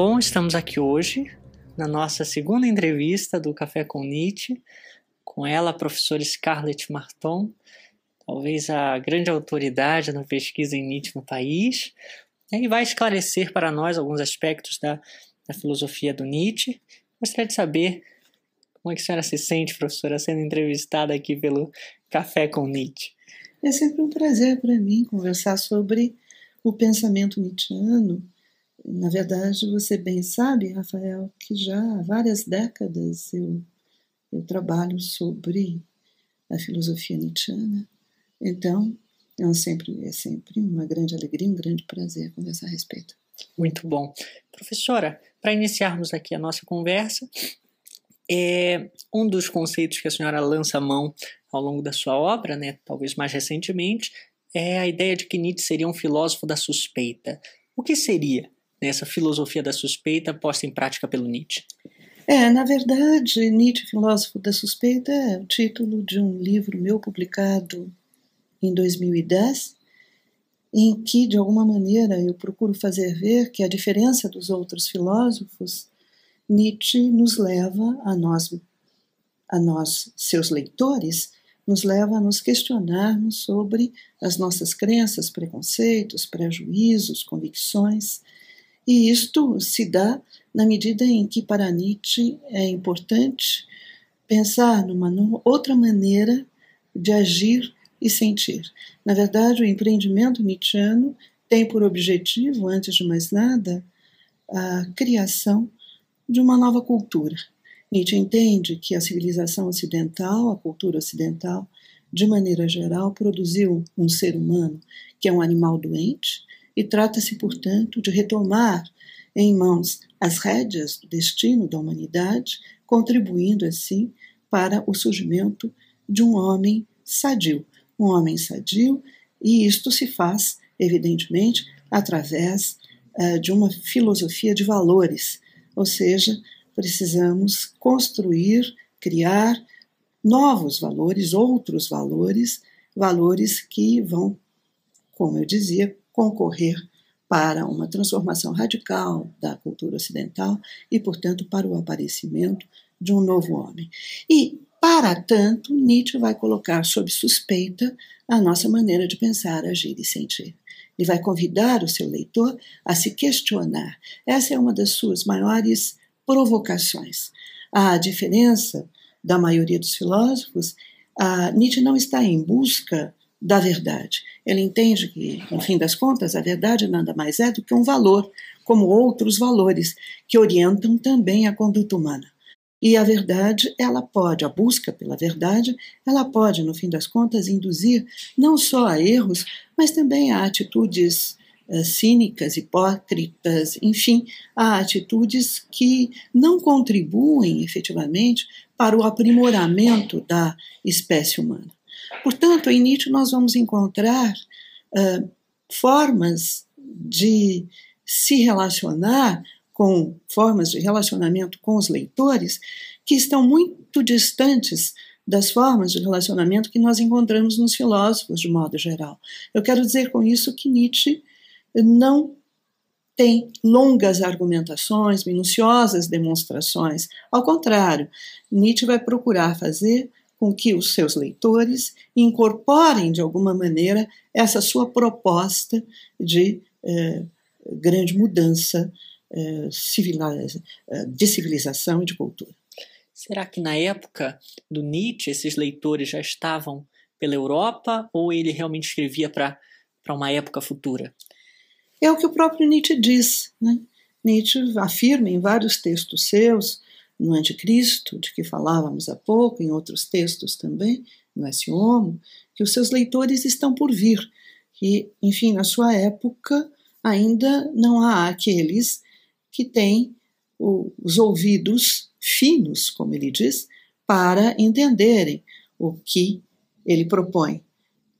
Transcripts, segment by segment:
Bom, estamos aqui hoje na nossa segunda entrevista do Café com Nietzsche, com ela, a professora Scarlett Marton, talvez a grande autoridade na pesquisa em Nietzsche no país, e vai esclarecer para nós alguns aspectos da filosofia do Nietzsche. Gostaria de saber como é que a senhora se sente, professora, sendo entrevistada aqui pelo Café com Nietzsche. É sempre um prazer para mim conversar sobre o pensamento nietzschiano. Na verdade, você bem sabe, Rafael, que já há várias décadas eu trabalho sobre a filosofia nietzschiana. Então, é sempre uma grande alegria, um grande prazer conversar a respeito. Muito bom. Professora, para iniciarmos aqui a nossa conversa, um dos conceitos que a senhora lança a mão ao longo da sua obra, né, talvez mais recentemente, é a ideia de que Nietzsche seria um filósofo da suspeita. O que seria essa filosofia da suspeita posta em prática pelo Nietzsche? Na verdade, Nietzsche, filósofo da suspeita, é o título de um livro meu publicado em 2010, em que, de alguma maneira, eu procuro fazer ver que, a diferença dos outros filósofos, Nietzsche nos leva a nós, seus leitores, nos leva a nos questionarmos sobre as nossas crenças, preconceitos, prejuízos, convicções. E isto se dá na medida em que, para Nietzsche, é importante pensar numa outra maneira de agir e sentir. Na verdade, o empreendimento nietzschiano tem por objetivo, antes de mais nada, a criação de uma nova cultura. Nietzsche entende que a civilização ocidental, a cultura ocidental, de maneira geral, produziu um ser humano que é um animal doente, e trata-se, portanto, de retomar em mãos as rédeas do destino da humanidade, contribuindo, assim, para o surgimento de um homem sadio. Um homem sadio, e isto se faz, evidentemente, através de uma filosofia de valores, ou seja, precisamos construir, criar novos valores, outros valores, valores que vão, como eu dizia, concorrer para uma transformação radical da cultura ocidental e, portanto, para o aparecimento de um novo homem. E, para tanto, Nietzsche vai colocar sob suspeita a nossa maneira de pensar, agir e sentir. Ele vai convidar o seu leitor a se questionar. Essa é uma das suas maiores provocações. A diferença da maioria dos filósofos, Nietzsche não está em busca da verdade. Ele entende que, no fim das contas, a verdade nada mais é do que um valor, como outros valores, que orientam também a conduta humana. E a verdade, a busca pela verdade, ela pode, no fim das contas, induzir não só a erros, mas também a atitudes cínicas, hipócritas, enfim, a atitudes que não contribuem efetivamente para o aprimoramento da espécie humana. Portanto, em Nietzsche nós vamos encontrar formas de se relacionar formas de relacionamento com os leitores que estão muito distantes das formas de relacionamento que nós encontramos nos filósofos, de modo geral. Eu quero dizer com isso que Nietzsche não tem longas argumentações, minuciosas demonstrações. Ao contrário, Nietzsche vai procurar fazer com que os seus leitores incorporem, de alguma maneira, essa sua proposta de grande mudança de civilização e de cultura. Será que na época do Nietzsche esses leitores já estavam pela Europa ou ele realmente escrevia para uma época futura? É o que o próprio Nietzsche diz, né? Nietzsche afirma em vários textos seus, no Anticristo, de que falávamos há pouco, em outros textos também, no Esse Homo, que os seus leitores estão por vir, que, enfim, na sua época ainda não há aqueles que têm os ouvidos finos, como ele diz, para entenderem o que ele propõe.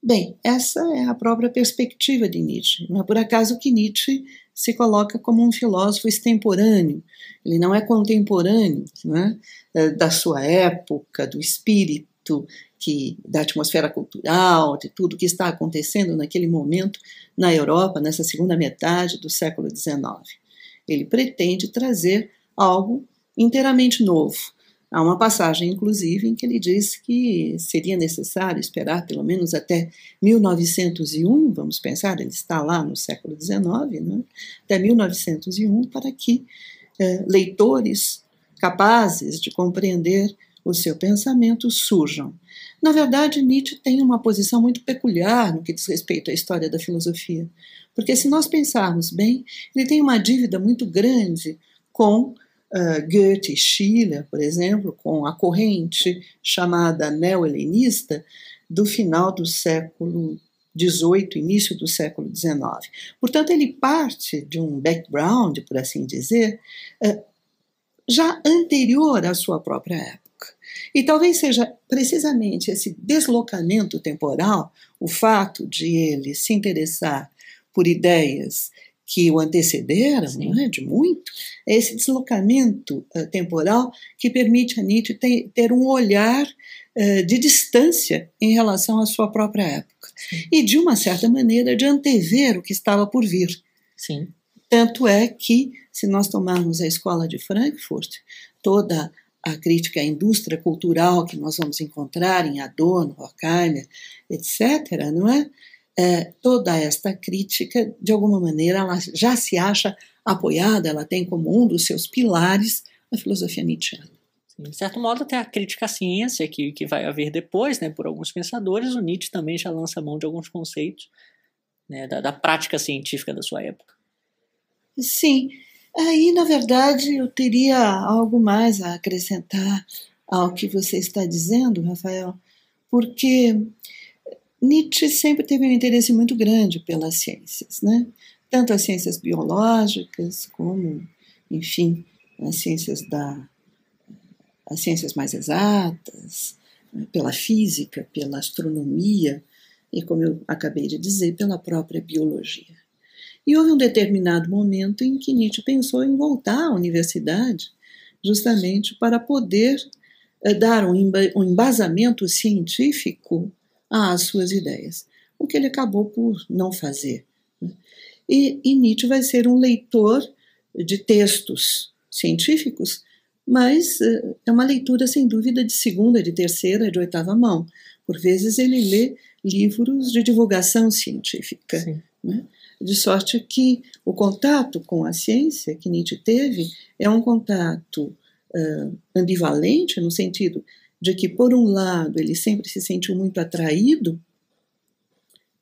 Bem, essa é a própria perspectiva de Nietzsche. Não é por acaso que Nietzsche se coloca como um filósofo extemporâneo. Ele não é contemporâneo, né, da sua época, do espírito, da atmosfera cultural, de tudo que está acontecendo naquele momento na Europa, nessa segunda metade do século XIX. Ele pretende trazer algo inteiramente novo. Há uma passagem, inclusive, em que ele diz que seria necessário esperar pelo menos até 1901, vamos pensar, ele está lá no século XIX, né? Até 1901, para que leitores capazes de compreender o seu pensamento surjam. Na verdade, Nietzsche tem uma posição muito peculiar no que diz respeito à história da filosofia, porque se nós pensarmos bem, ele tem uma dívida muito grande com Goethe e Schiller, por exemplo, com a corrente chamada neo-helenista do final do século XVIII, início do século XIX. Portanto, ele parte de um background, por assim dizer, já anterior à sua própria época. E talvez seja precisamente esse deslocamento temporal, o fato de ele se interessar por ideias que o antecederam, não é, de muito, é esse deslocamento temporal que permite a Nietzsche ter um olhar de distância em relação à sua própria época. E, de uma certa maneira, de antever o que estava por vir. Sim. Tanto é que, se nós tomarmos a escola de Frankfurt, toda a crítica à indústria cultural que nós vamos encontrar em Adorno, Horkheimer, etc., não é? Toda esta crítica, de alguma maneira, ela já se acha apoiada, ela tem como um dos seus pilares a filosofia nietzschiana. De certo modo, até a crítica à ciência, que vai haver depois, né, por alguns pensadores, o Nietzsche também já lança mão de alguns conceitos, né, da prática científica da sua época. Sim. Aí, na verdade, eu teria algo mais a acrescentar ao que você está dizendo, Rafael, porque Nietzsche sempre teve um interesse muito grande pelas ciências, né? Tanto as ciências biológicas como, enfim, as ciências mais exatas, pela física, pela astronomia e, como eu acabei de dizer, pela própria biologia. E houve um determinado momento em que Nietzsche pensou em voltar à universidade justamente para poder dar um embasamento científico às suas ideias, o que ele acabou por não fazer. E Nietzsche vai ser um leitor de textos científicos, mas é uma leitura, sem dúvida, de segunda, de terceira, de oitava mão. Por vezes ele lê livros de divulgação científica, né? De sorte que o contato com a ciência que Nietzsche teve é um contato ambivalente, no sentido de que, por um lado, ele sempre se sentiu muito atraído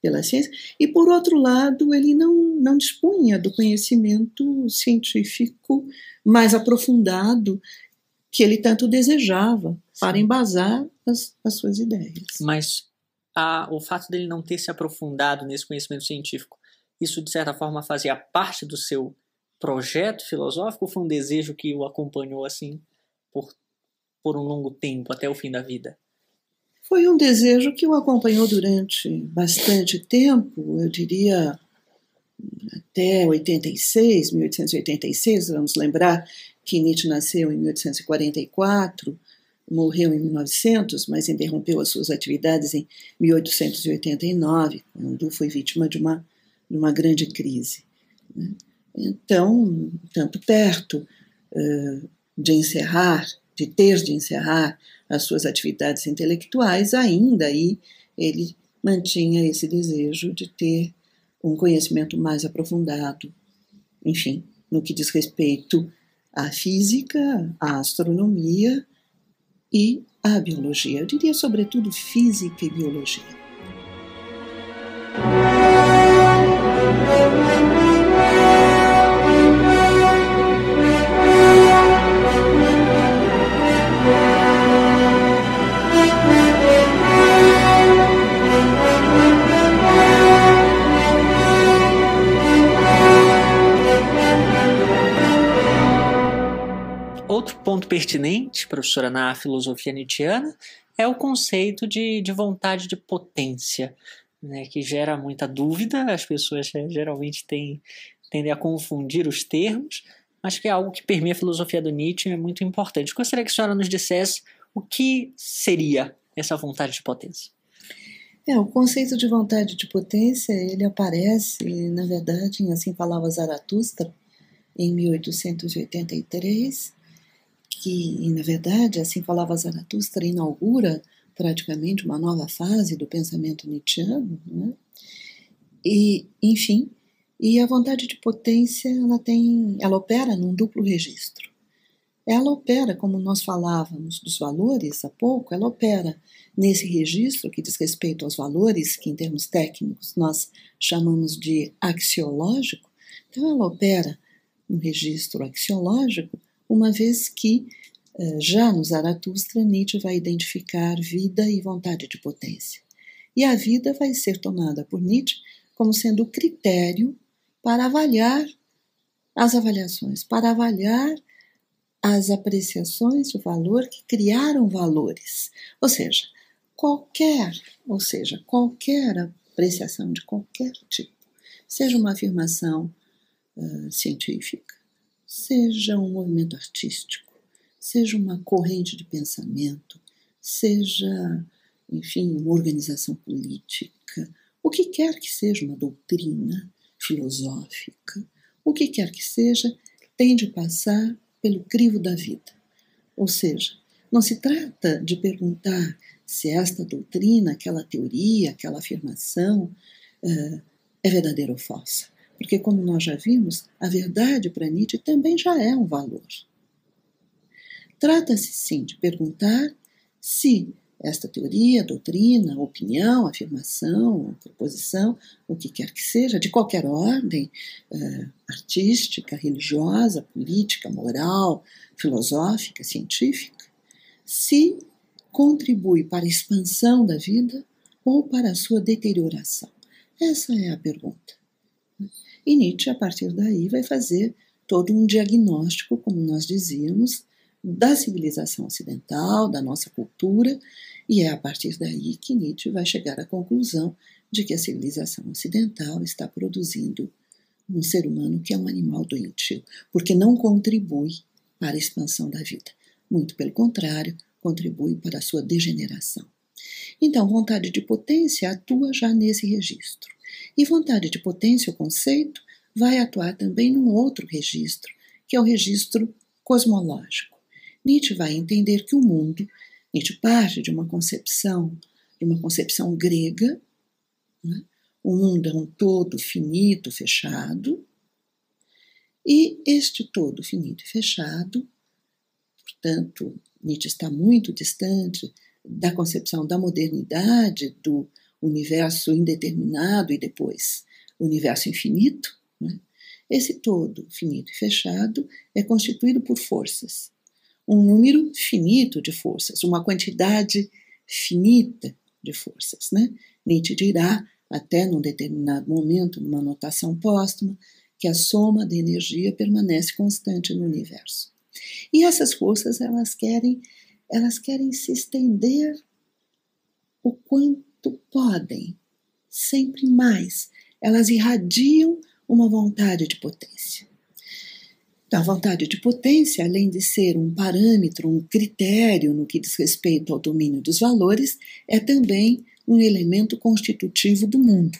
pela ciência, e, por outro lado, ele não dispunha do conhecimento científico mais aprofundado que ele tanto desejava para embasar as suas ideias. Mas o fato dele não ter se aprofundado nesse conhecimento científico, isso, de certa forma, fazia parte do seu projeto filosófico ou foi um desejo que o acompanhou assim por um longo tempo, até o fim da vida? Foi um desejo que o acompanhou durante bastante tempo, eu diria até 1886, vamos lembrar que Nietzsche nasceu em 1844, morreu em 1900, mas interrompeu as suas atividades em 1889, quando foi vítima de uma grande crise. Então, tanto perto de ter de encerrar as suas atividades intelectuais, ainda aí ele mantinha esse desejo de ter um conhecimento mais aprofundado, enfim, no que diz respeito à física, à astronomia e à biologia. Eu diria, sobretudo, física e biologia. Outro ponto pertinente, professora, na filosofia nietzschiana é o conceito de vontade de potência, né, que gera muita dúvida, as pessoas geralmente tendem a confundir os termos, mas que é algo que permeia a filosofia do Nietzsche e é muito importante. Gostaria que a senhora nos dissesse o que seria essa vontade de potência. O conceito de vontade de potência, ele aparece, na verdade, em Assim Falava Zaratustra, em 1883, que, na verdade, assim falava Zaratustra, inaugura praticamente uma nova fase do pensamento nietzschiano, né? E, enfim, e a vontade de potência, ela opera num duplo registro. Ela opera, como nós falávamos dos valores há pouco, ela opera nesse registro que diz respeito aos valores, que em termos técnicos nós chamamos de axiológico. Então ela opera no registro axiológico, uma vez que já no Zaratustra, Nietzsche vai identificar vida e vontade de potência. E a vida vai ser tomada por Nietzsche como sendo o critério para avaliar as avaliações, para avaliar as apreciações de valor que criaram valores. Ou seja, qualquer apreciação de qualquer tipo, seja uma afirmação científica, seja um movimento artístico, seja uma corrente de pensamento, seja, enfim, uma organização política, o que quer que seja, uma doutrina filosófica, o que quer que seja, tem de passar pelo crivo da vida. Ou seja, não se trata de perguntar se esta doutrina, aquela teoria, aquela afirmação é verdadeira ou falsa. Porque, como nós já vimos, a verdade para Nietzsche também já é um valor. Trata-se, sim, de perguntar se esta teoria, doutrina, opinião, afirmação, proposição, o que quer que seja, de qualquer ordem, artística, religiosa, política, moral, filosófica, científica, se contribui para a expansão da vida ou para a sua deterioração. Essa é a pergunta. E Nietzsche, a partir daí, vai fazer todo um diagnóstico, como nós dizíamos, da civilização ocidental, da nossa cultura, e é a partir daí que Nietzsche vai chegar à conclusão de que a civilização ocidental está produzindo um ser humano que é um animal doentio, porque não contribui para a expansão da vida. Muito pelo contrário, contribui para a sua degeneração. Então, vontade de potência atua já nesse registro. E vontade de potência, o conceito, vai atuar também num outro registro, que é o registro cosmológico. Nietzsche vai entender que o mundo, Nietzsche parte de uma concepção grega, né? O mundo é um todo finito, fechado, e este todo finito e fechado, portanto, Nietzsche está muito distante da concepção da modernidade, do universo indeterminado e depois universo infinito, né? Esse todo finito e fechado é constituído por forças. Um número finito de forças, uma quantidade finita de forças, né? Nietzsche dirá, até num determinado momento, numa notação póstuma, que a soma da energia permanece constante no universo. E essas forças, elas querem se estender o quanto podem, sempre mais. Elas irradiam uma vontade de potência. A vontade de potência, além de ser um parâmetro, um critério no que diz respeito ao domínio dos valores, é também um elemento constitutivo do mundo.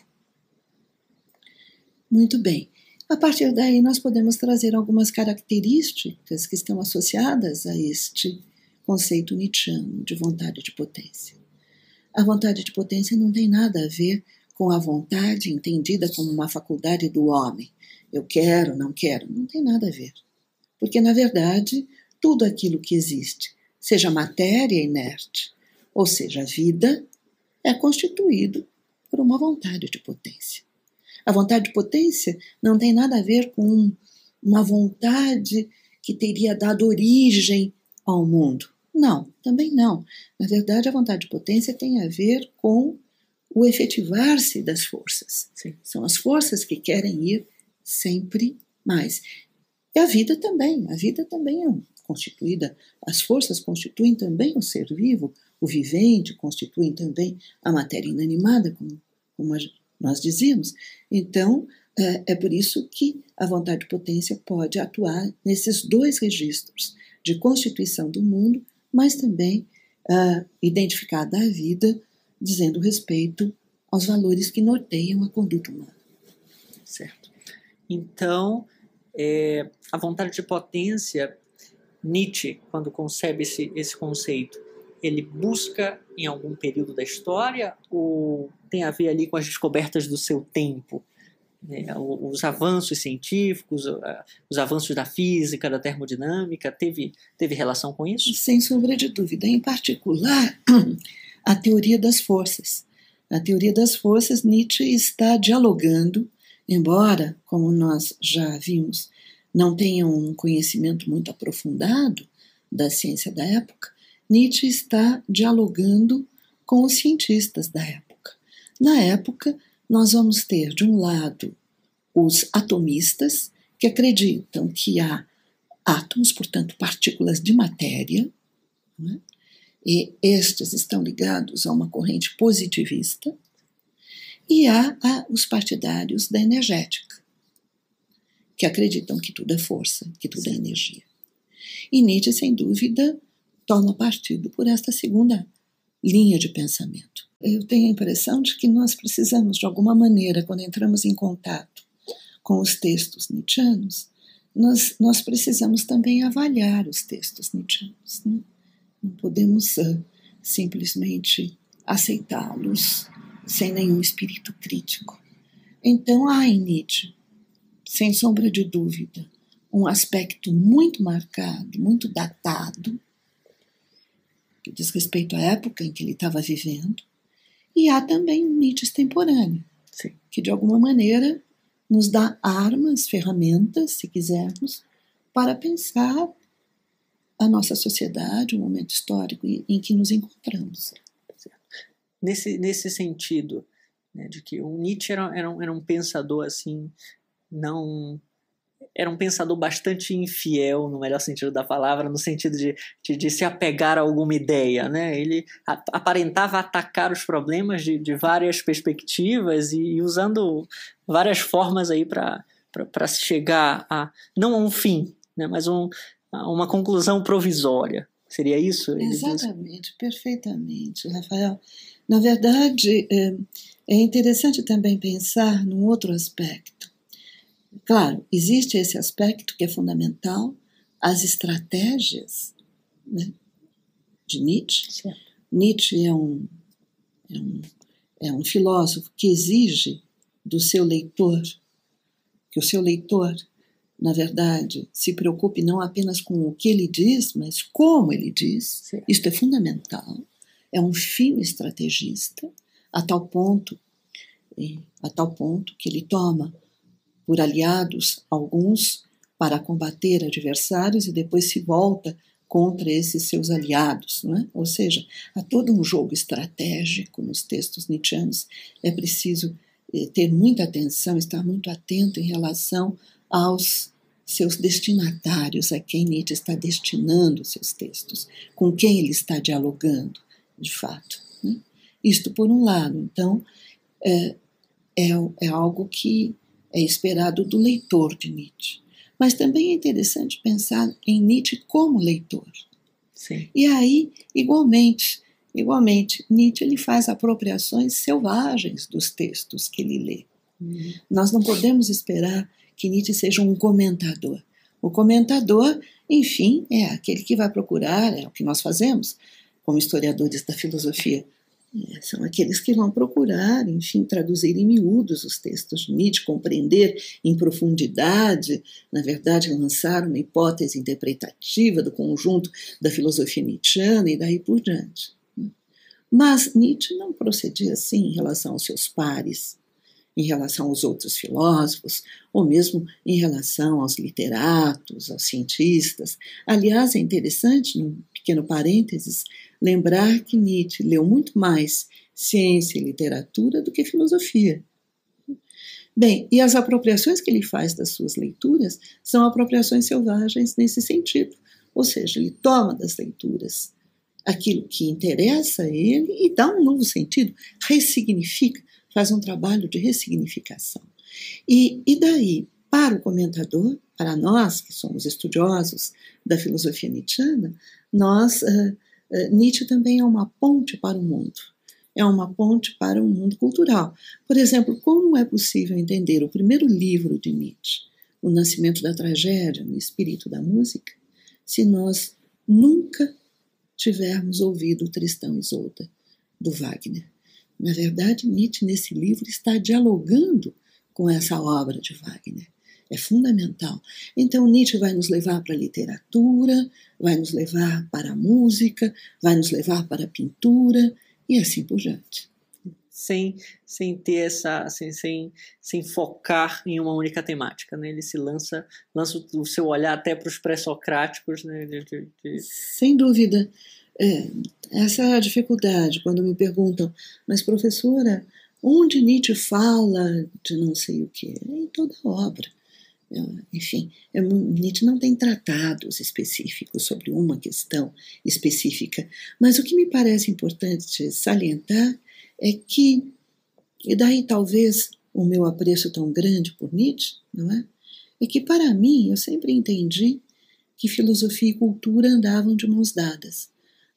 Muito bem. A partir daí, nós podemos trazer algumas características que estão associadas a este conceito nietzschiano de vontade de potência. A vontade de potência não tem nada a ver com a vontade entendida como uma faculdade do homem. Eu quero, não quero, não tem nada a ver. Porque, na verdade, tudo aquilo que existe, seja matéria inerte, ou seja, vida, é constituído por uma vontade de potência. A vontade de potência não tem nada a ver com uma vontade que teria dado origem ao mundo. Não, também não. Na verdade, a vontade de potência tem a ver com o efetivar-se das forças. Sim. São as forças que querem ir sempre mais. E a vida também é constituída, as forças constituem também o ser vivo, o vivente, constituem também a matéria inanimada, como nós dizíamos. Então, é por isso que a vontade de potência pode atuar nesses dois registros, de constituição do mundo, mas também identificada a vida, dizendo respeito aos valores que norteiam a conduta humana. Certo. Então, A vontade de potência, Nietzsche, quando concebe esse conceito, ele busca em algum período da história ou tem a ver ali com as descobertas do seu tempo? Os avanços científicos, os avanços da física, da termodinâmica, teve relação com isso? Sem sombra de dúvida. Em particular, a teoria das forças. Na teoria das forças, Nietzsche está dialogando, embora, como nós já vimos, não tenha um conhecimento muito aprofundado da ciência da época, Nietzsche está dialogando com os cientistas da época. Na época, nós vamos ter, de um lado, os atomistas, que acreditam que há átomos, portanto, partículas de matéria, né? E estes estão ligados a uma corrente positivista, e há os partidários da energética, que acreditam que tudo é força, que tudo é energia. E Nietzsche, sem dúvida, toma partido por esta segunda linha de pensamento. Eu tenho a impressão de que nós precisamos, de alguma maneira, quando entramos em contato com os textos nietzschianos, nós precisamos também avaliar os textos nietzschianos, né? Não podemos simplesmente aceitá-los sem nenhum espírito crítico. Então há em Nietzsche, sem sombra de dúvida, um aspecto muito marcado, muito datado, que diz respeito à época em que ele estava vivendo, e há também um Nietzsche extemporâneo, Sim. que de alguma maneira nos dá armas, ferramentas, se quisermos, para pensar a nossa sociedade, o momento histórico em que nos encontramos. Nesse sentido, né, de que o Nietzsche era um pensador assim, não... Era um pensador bastante infiel, no melhor sentido da palavra, no sentido de se apegar a alguma ideia, né? Ele aparentava atacar os problemas de várias perspectivas e usando várias formas aí para se chegar não a um fim, né? Mas a uma conclusão provisória. Seria isso? Exatamente, perfeitamente, Rafael. Na verdade, é interessante também pensar num outro aspecto. Claro, existe esse aspecto que é fundamental, as estratégias, né, de Nietzsche. Certo. Nietzsche é um filósofo que exige do seu leitor, que o seu leitor, na verdade, se preocupe não apenas com o que ele diz, mas como ele diz. Certo. Isto é fundamental. É um fino estrategista, a tal ponto que ele toma por aliados alguns para combater adversários e depois se volta contra esses seus aliados, não é? Ou seja, há todo um jogo estratégico nos textos nietzschianos. É preciso ter muita atenção, estar muito atento em relação aos seus destinatários, a quem Nietzsche está destinando os seus textos, com quem ele está dialogando, de fato, né? Isto por um lado. Então, é algo que é esperado do leitor de Nietzsche. Mas também é interessante pensar em Nietzsche como leitor. Sim. E aí, igualmente, Nietzsche ele faz apropriações selvagens dos textos que ele lê. Nós não podemos esperar que Nietzsche seja um comentador. O comentador, enfim, é aquele que vai procurar, é o que nós fazemos como historiadores da filosofia. São aqueles que vão procurar, enfim, traduzir em miúdos os textos de Nietzsche, compreender em profundidade, na verdade, lançar uma hipótese interpretativa do conjunto da filosofia nietzschiana e daí por diante. Mas Nietzsche não procedia assim em relação aos seus pares, em relação aos outros filósofos, ou mesmo em relação aos literatos, aos cientistas. Aliás, é interessante, num pequeno parênteses, lembrar que Nietzsche leu muito mais ciência e literatura do que filosofia. Bem, e as apropriações que ele faz das suas leituras são apropriações selvagens nesse sentido. Ou seja, ele toma das leituras aquilo que interessa a ele e dá um novo sentido, ressignifica, faz um trabalho de ressignificação. E daí, para o comentador, para nós que somos estudiosos da filosofia nietzschiana, Nietzsche também é uma ponte para o mundo. É uma ponte para o mundo cultural. Por exemplo, como é possível entender o primeiro livro de Nietzsche, o nascimento da tragédia no espírito da música se nós nunca tivermos ouvido Tristão e Isolda, do Wagner. Na verdade, Nietzsche, nesse livro, está dialogando com essa obra de Wagner. É fundamental. Então, Nietzsche vai nos levar para a literatura, vai nos levar para a música, vai nos levar para a pintura e assim por diante. Sem ter essa, sem focar em uma única temática, né? Ele se lança o seu olhar até para os pré-socráticos, né? Sem dúvida. Essa é a dificuldade quando me perguntam, mas professora, onde Nietzsche fala de não sei o quê? Em toda a obra. Enfim, Nietzsche não tem tratados específicos sobre uma questão específica, mas o que me parece importante salientar é que, e daí talvez o meu apreço tão grande por Nietzsche, não é? É que para mim eu sempre entendi que filosofia e cultura andavam de mãos dadas.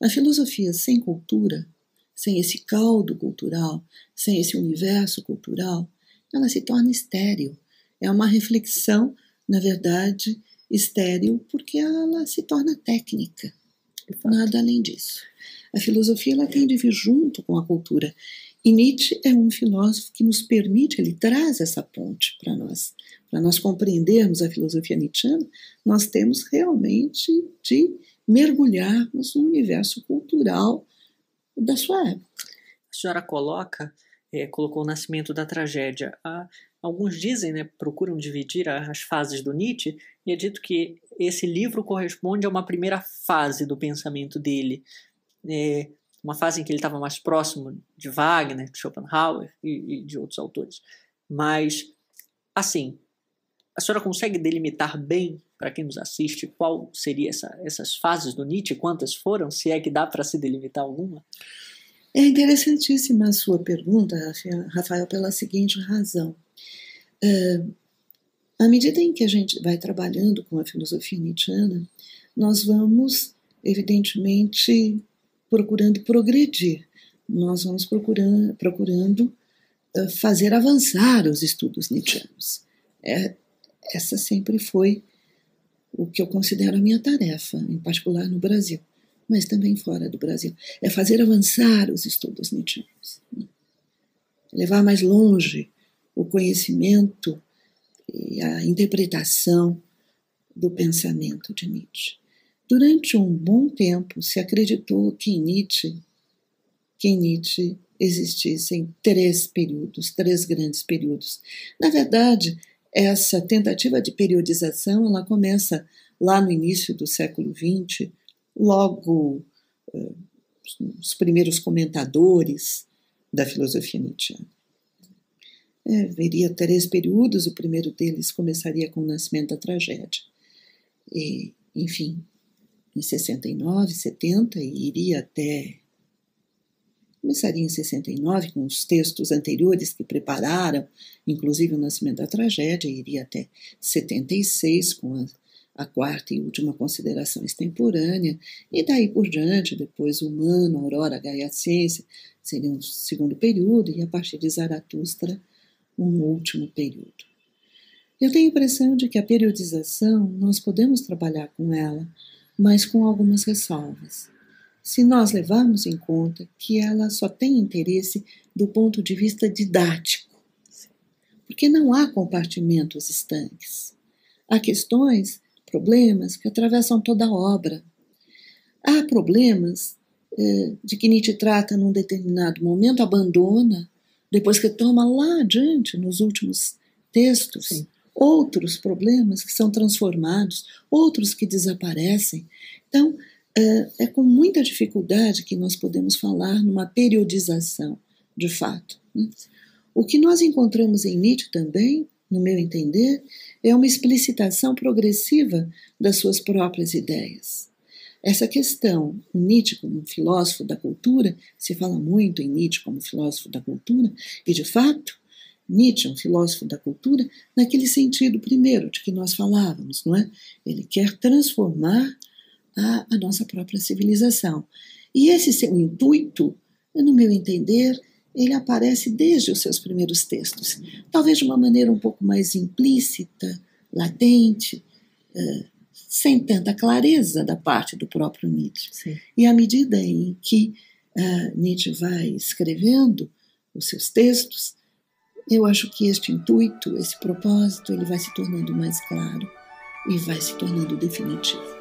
A filosofia sem cultura, sem esse caldo cultural, sem esse universo cultural, ela se torna estéril. É uma reflexão, na verdade, estéril, porque ela se torna técnica. Nada além disso. A filosofia ela tem de vir junto com a cultura. E Nietzsche é um filósofo que nos permite, ele traz essa ponte para nós. Para nós compreendermos a filosofia nietzschiana, nós temos realmente de mergulharmos no universo cultural da sua época. A senhora colocou o nascimento da tragédia. Alguns dizem, né, procuram dividir as fases do Nietzsche, e é dito que esse livro corresponde a uma primeira fase do pensamento dele. Uma fase em que ele estava mais próximo de Wagner, de Schopenhauer e de outros autores. Mas, assim, a senhora consegue delimitar bem, para quem nos assiste, qual seria essas fases do Nietzsche? Quantas foram? Se é que dá para se delimitar alguma? É interessantíssima a sua pergunta, Rafael, pela seguinte razão. À medida em que a gente vai trabalhando com a filosofia nietzschiana, nós vamos, evidentemente, procurando progredir. Nós vamos procurando fazer avançar os estudos nietzschianos. Essa sempre foi o que eu considero a minha tarefa, em particular no Brasil, mas também fora do Brasil. É fazer avançar os estudos nietzschianos. Levar mais longe o conhecimento e a interpretação do pensamento de Nietzsche. Durante um bom tempo se acreditou que em Nietzsche existissem três grandes períodos. Na verdade, essa tentativa de periodização ela começa lá no início do século XX, logo os primeiros comentadores da filosofia nietzschiana. Veria três períodos, o primeiro deles começaria com o nascimento da tragédia. E, enfim, em 69, 70, e iria até... Começaria em 69, com os textos anteriores que prepararam, inclusive o nascimento da tragédia, e iria até 76, com a quarta e última consideração extemporânea, e daí por diante, depois o Humano, a Aurora, Gaia, a Ciência, seria um segundo período, e a partir de Zaratustra, um último período. Eu tenho a impressão de que a periodização, nós podemos trabalhar com ela, mas com algumas ressalvas. Se nós levarmos em conta que ela só tem interesse do ponto de vista didático, porque não há compartimentos estanques. Há questões, problemas que atravessam toda a obra. Há problemas de que Nietzsche trata num determinado momento, abandona, depois que toma lá adiante, nos últimos textos, Sim. Outros problemas que são transformados, outros que desaparecem. Então, é com muita dificuldade que nós podemos falar numa periodização, de fato. Né? O que nós encontramos em Nietzsche também, no meu entender, é uma explicitação progressiva das suas próprias ideias. Essa questão, Nietzsche como filósofo da cultura, se fala muito em Nietzsche como filósofo da cultura, e de fato, Nietzsche é um filósofo da cultura naquele sentido primeiro de que nós falávamos, não é? Ele quer transformar a nossa própria civilização. E esse seu intuito, no meu entender, ele aparece desde os seus primeiros textos. Talvez de uma maneira um pouco mais implícita, latente, sem tanta clareza da parte do próprio Nietzsche. Sim. E à medida em que Nietzsche vai escrevendo os seus textos, eu acho que este intuito, esse propósito, ele vai se tornando mais claro e vai se tornando definitivo.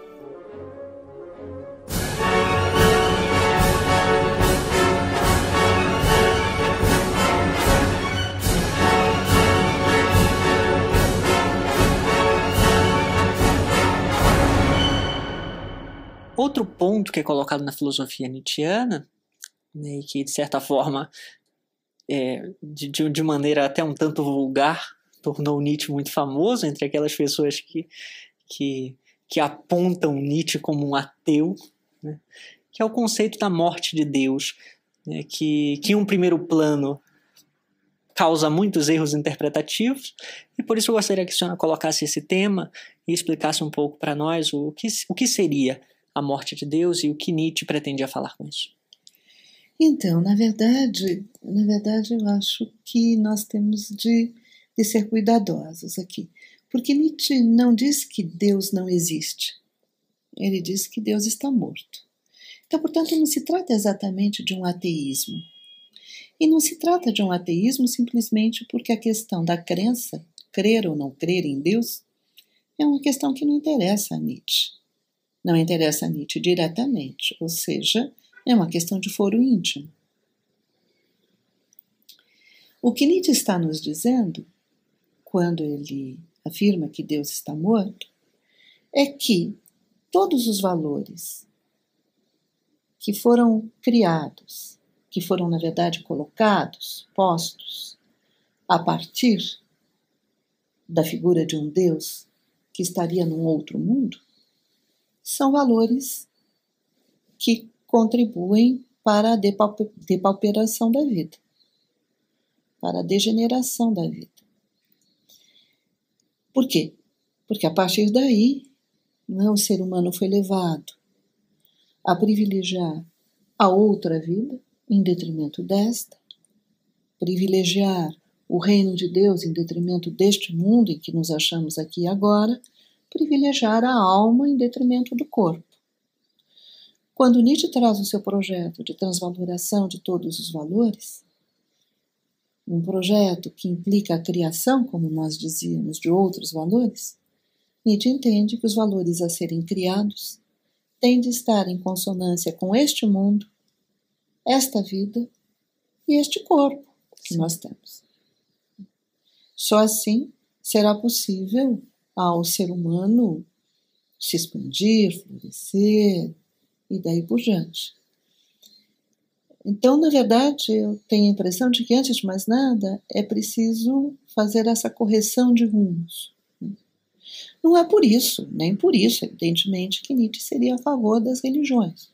Outro ponto que é colocado na filosofia nietzschiana, né, e que de certa forma, de maneira até um tanto vulgar, tornou Nietzsche muito famoso entre aquelas pessoas que apontam Nietzsche como um ateu, né, que é o conceito da morte de Deus, né, que em um primeiro plano causa muitos erros interpretativos, e por isso eu gostaria que a senhora colocasse esse tema e explicasse um pouco para nós o que seria a morte de Deus e o que Nietzsche pretendia falar com isso. Então, na verdade eu acho que nós temos de ser cuidadosos aqui. Porque Nietzsche não diz que Deus não existe. Ele diz que Deus está morto. Então, portanto, não se trata exatamente de um ateísmo. E não se trata de um ateísmo simplesmente porque a questão da crença, crer ou não crer em Deus, é uma questão que não interessa a Nietzsche. Não interessa a Nietzsche diretamente, ou seja, é uma questão de foro íntimo. O que Nietzsche está nos dizendo, quando ele afirma que Deus está morto, é que todos os valores que foram criados, que foram, na verdade, colocados, postos, a partir da figura de um Deus que estaria num outro mundo, são valores que contribuem para a depauperação da vida, para a degeneração da vida. Por quê? Porque a partir daí, o ser humano foi levado a privilegiar a outra vida em detrimento desta, privilegiar o reino de Deus em detrimento deste mundo em que nos achamos aqui agora, privilegiar a alma em detrimento do corpo. Quando Nietzsche traz o seu projeto de transvaloração de todos os valores, um projeto que implica a criação, como nós dizíamos, de outros valores, Nietzsche entende que os valores a serem criados têm de estar em consonância com este mundo, esta vida e este corpo que nós temos. Só assim será possível ao ser humano se expandir, florescer e daí por diante. Então, na verdade, eu tenho a impressão de que, antes de mais nada, é preciso fazer essa correção de rumos. Não é por isso, nem por isso, evidentemente, que Nietzsche seria a favor das religiões.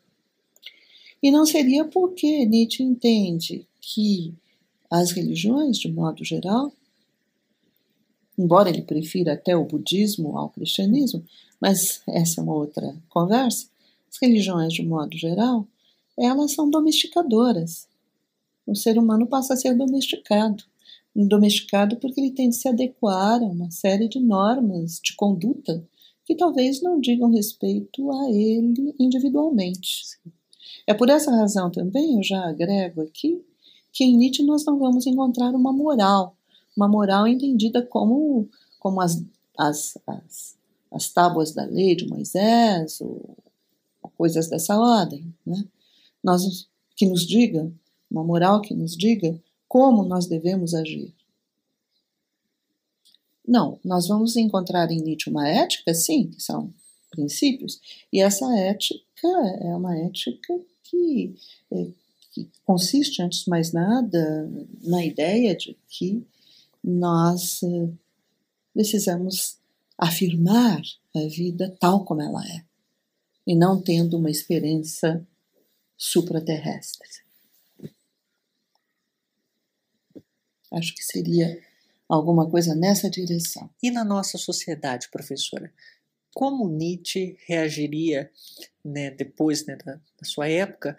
E não seria porque Nietzsche entende que as religiões, de modo geral, embora ele prefira até o budismo ao cristianismo, mas essa é uma outra conversa, as religiões, de modo geral, elas são domesticadoras. O ser humano passa a ser domesticado. Domesticado porque ele tem de se adequar a uma série de normas de conduta que talvez não digam respeito a ele individualmente. É por essa razão também, eu já agrego aqui, que em Nietzsche nós não vamos encontrar uma moral entendida como as tábuas da lei de Moisés, ou coisas dessa ordem, né? Que nos diga, uma moral que nos diga como nós devemos agir. Não, nós vamos encontrar em Nietzsche uma ética, sim, que são princípios, e essa ética é uma ética que consiste, antes de mais nada, na ideia de que nós precisamos afirmar a vida tal como ela é, e não tendo uma experiência supraterrestre. Acho que seria alguma coisa nessa direção. E na nossa sociedade, professora, como Nietzsche reagiria, né, depois, né, da sua época,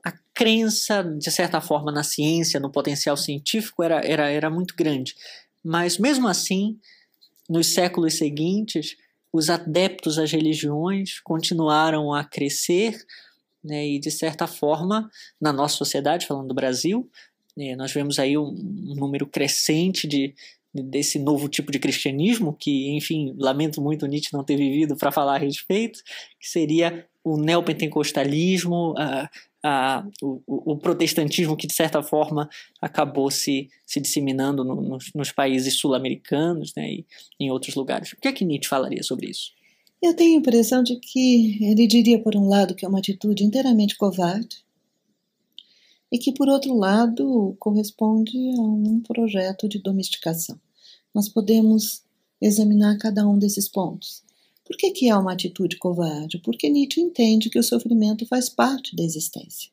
a crença, de certa forma, na ciência, no potencial científico era muito grande, Mas, mesmo assim, nos séculos seguintes, os adeptos às religiões continuaram a crescer, né, e, de certa forma, na nossa sociedade, falando do Brasil, nós vemos aí um número crescente desse novo tipo de cristianismo, que, enfim, lamento muito o Nietzsche não ter vivido para falar a respeito, que seria o neopentecostalismo, o protestantismo que, de certa forma, acabou se disseminando nos países sul-americanos, né, e em outros lugares. O que é que Nietzsche falaria sobre isso? Eu tenho a impressão de que ele diria, por um lado, que é uma atitude inteiramente covarde e que, por outro lado, corresponde a um projeto de domesticação. Nós podemos examinar cada um desses pontos. Por que é uma atitude covarde? Porque Nietzsche entende que o sofrimento faz parte da existência.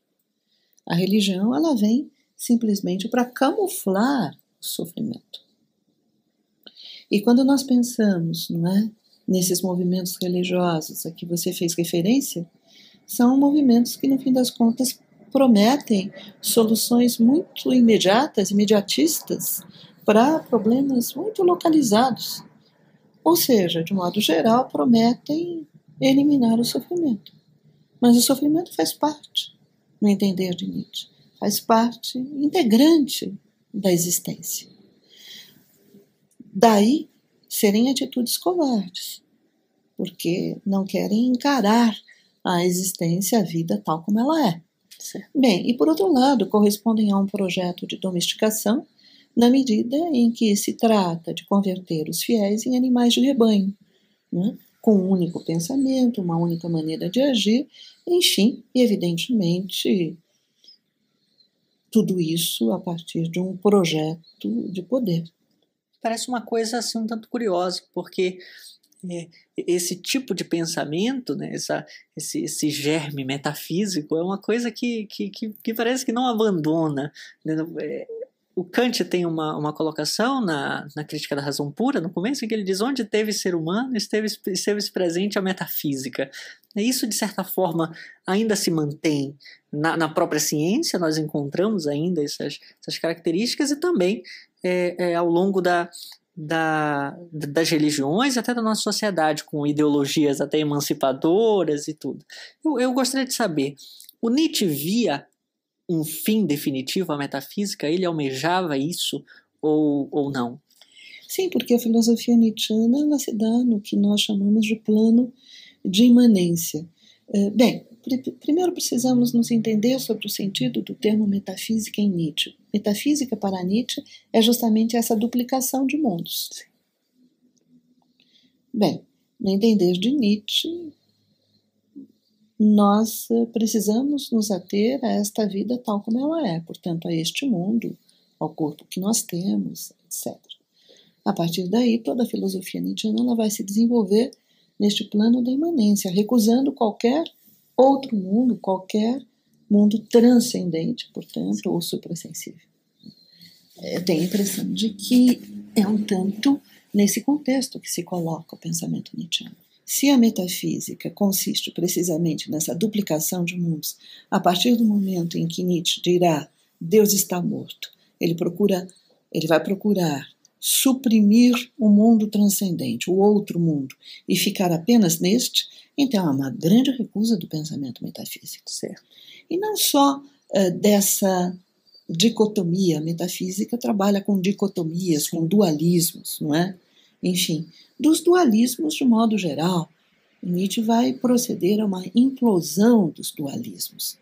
A religião, ela vem simplesmente para camuflar o sofrimento. E quando nós pensamos, não é, nesses movimentos religiosos a que você fez referência, são movimentos que, no fim das contas, prometem soluções muito imediatas, imediatistas, para problemas muito localizados. Ou seja, de modo geral, prometem eliminar o sofrimento. Mas o sofrimento faz parte, no entender de Nietzsche, faz parte integrante da existência. Daí serem atitudes covardes, porque não querem encarar a existência, a vida tal como ela é. Bem, e por outro lado, correspondem a um projeto de domesticação, na medida em que se trata de converter os fiéis em animais de rebanho, né? Com um único pensamento, uma única maneira de agir, enfim, e evidentemente, tudo isso a partir de um projeto de poder. Parece uma coisa assim um tanto curiosa, porque esse tipo de pensamento, né, esse germe metafísico é uma coisa que parece que não abandona, né? O Kant tem uma colocação na Crítica da Razão Pura, no começo, em que ele diz: onde teve ser humano, esteve presente a metafísica. Isso, de certa forma, ainda se mantém na própria ciência, nós encontramos ainda essas características, e também ao longo das religiões, até da nossa sociedade, com ideologias até emancipadoras e tudo. Eu gostaria de saber, o Nietzsche via um fim definitivo à metafísica? Ele almejava isso ou não? Sim, porque a filosofia nietzschiana ela se dá no que nós chamamos de plano de imanência. Bem, primeiro precisamos nos entender sobre o sentido do termo metafísica em Nietzsche. Metafísica para Nietzsche é justamente essa duplicação de mundos. Bem, no entender de Nietzsche, nós precisamos nos ater a esta vida tal como ela é, portanto, a este mundo, ao corpo que nós temos, etc. A partir daí, toda a filosofia nietzschiana ela vai se desenvolver neste plano da imanência, recusando qualquer outro mundo, qualquer mundo transcendente, portanto, ou suprassensível. Eu tenho a impressão de que é um tanto nesse contexto que se coloca o pensamento nietzschiano. Se a metafísica consiste precisamente nessa duplicação de mundos, a partir do momento em que Nietzsche dirá Deus está morto, ele vai procurar suprimir o mundo transcendente, o outro mundo, e ficar apenas neste, então é uma grande recusa do pensamento metafísico. Certo. E não só dessa dicotomia, a metafísica trabalha com dicotomias, com dualismos, não é? Enfim, dos dualismos de modo geral, Nietzsche vai proceder a uma implosão dos dualismos,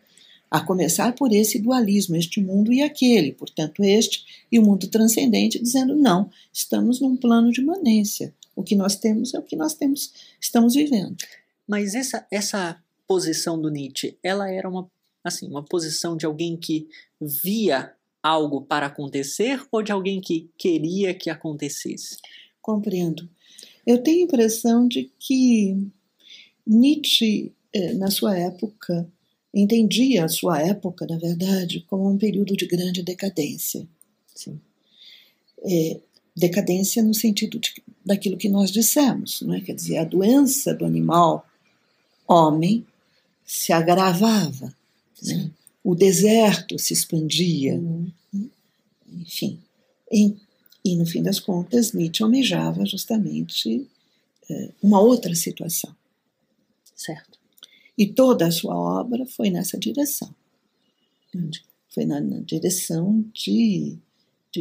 a começar por esse dualismo, este mundo e aquele, portanto este e o mundo transcendente, dizendo não, estamos num plano de imanência, o que nós temos é o que nós temos, estamos vivendo. Mas essa posição do Nietzsche, ela era uma posição de alguém que via algo para acontecer ou de alguém que queria que acontecesse? Compreendo. Eu tenho a impressão de que Nietzsche, na sua época, entendia a sua época, na verdade, como um período de grande decadência. Sim. Decadência no sentido daquilo que nós dissemos, não é? Quer dizer, a doença do animal homem se agravava, né? O deserto se expandia, enfim. E, no fim das contas, Nietzsche almejava justamente uma outra situação. Certo. E toda a sua obra foi nessa direção. Foi na direção de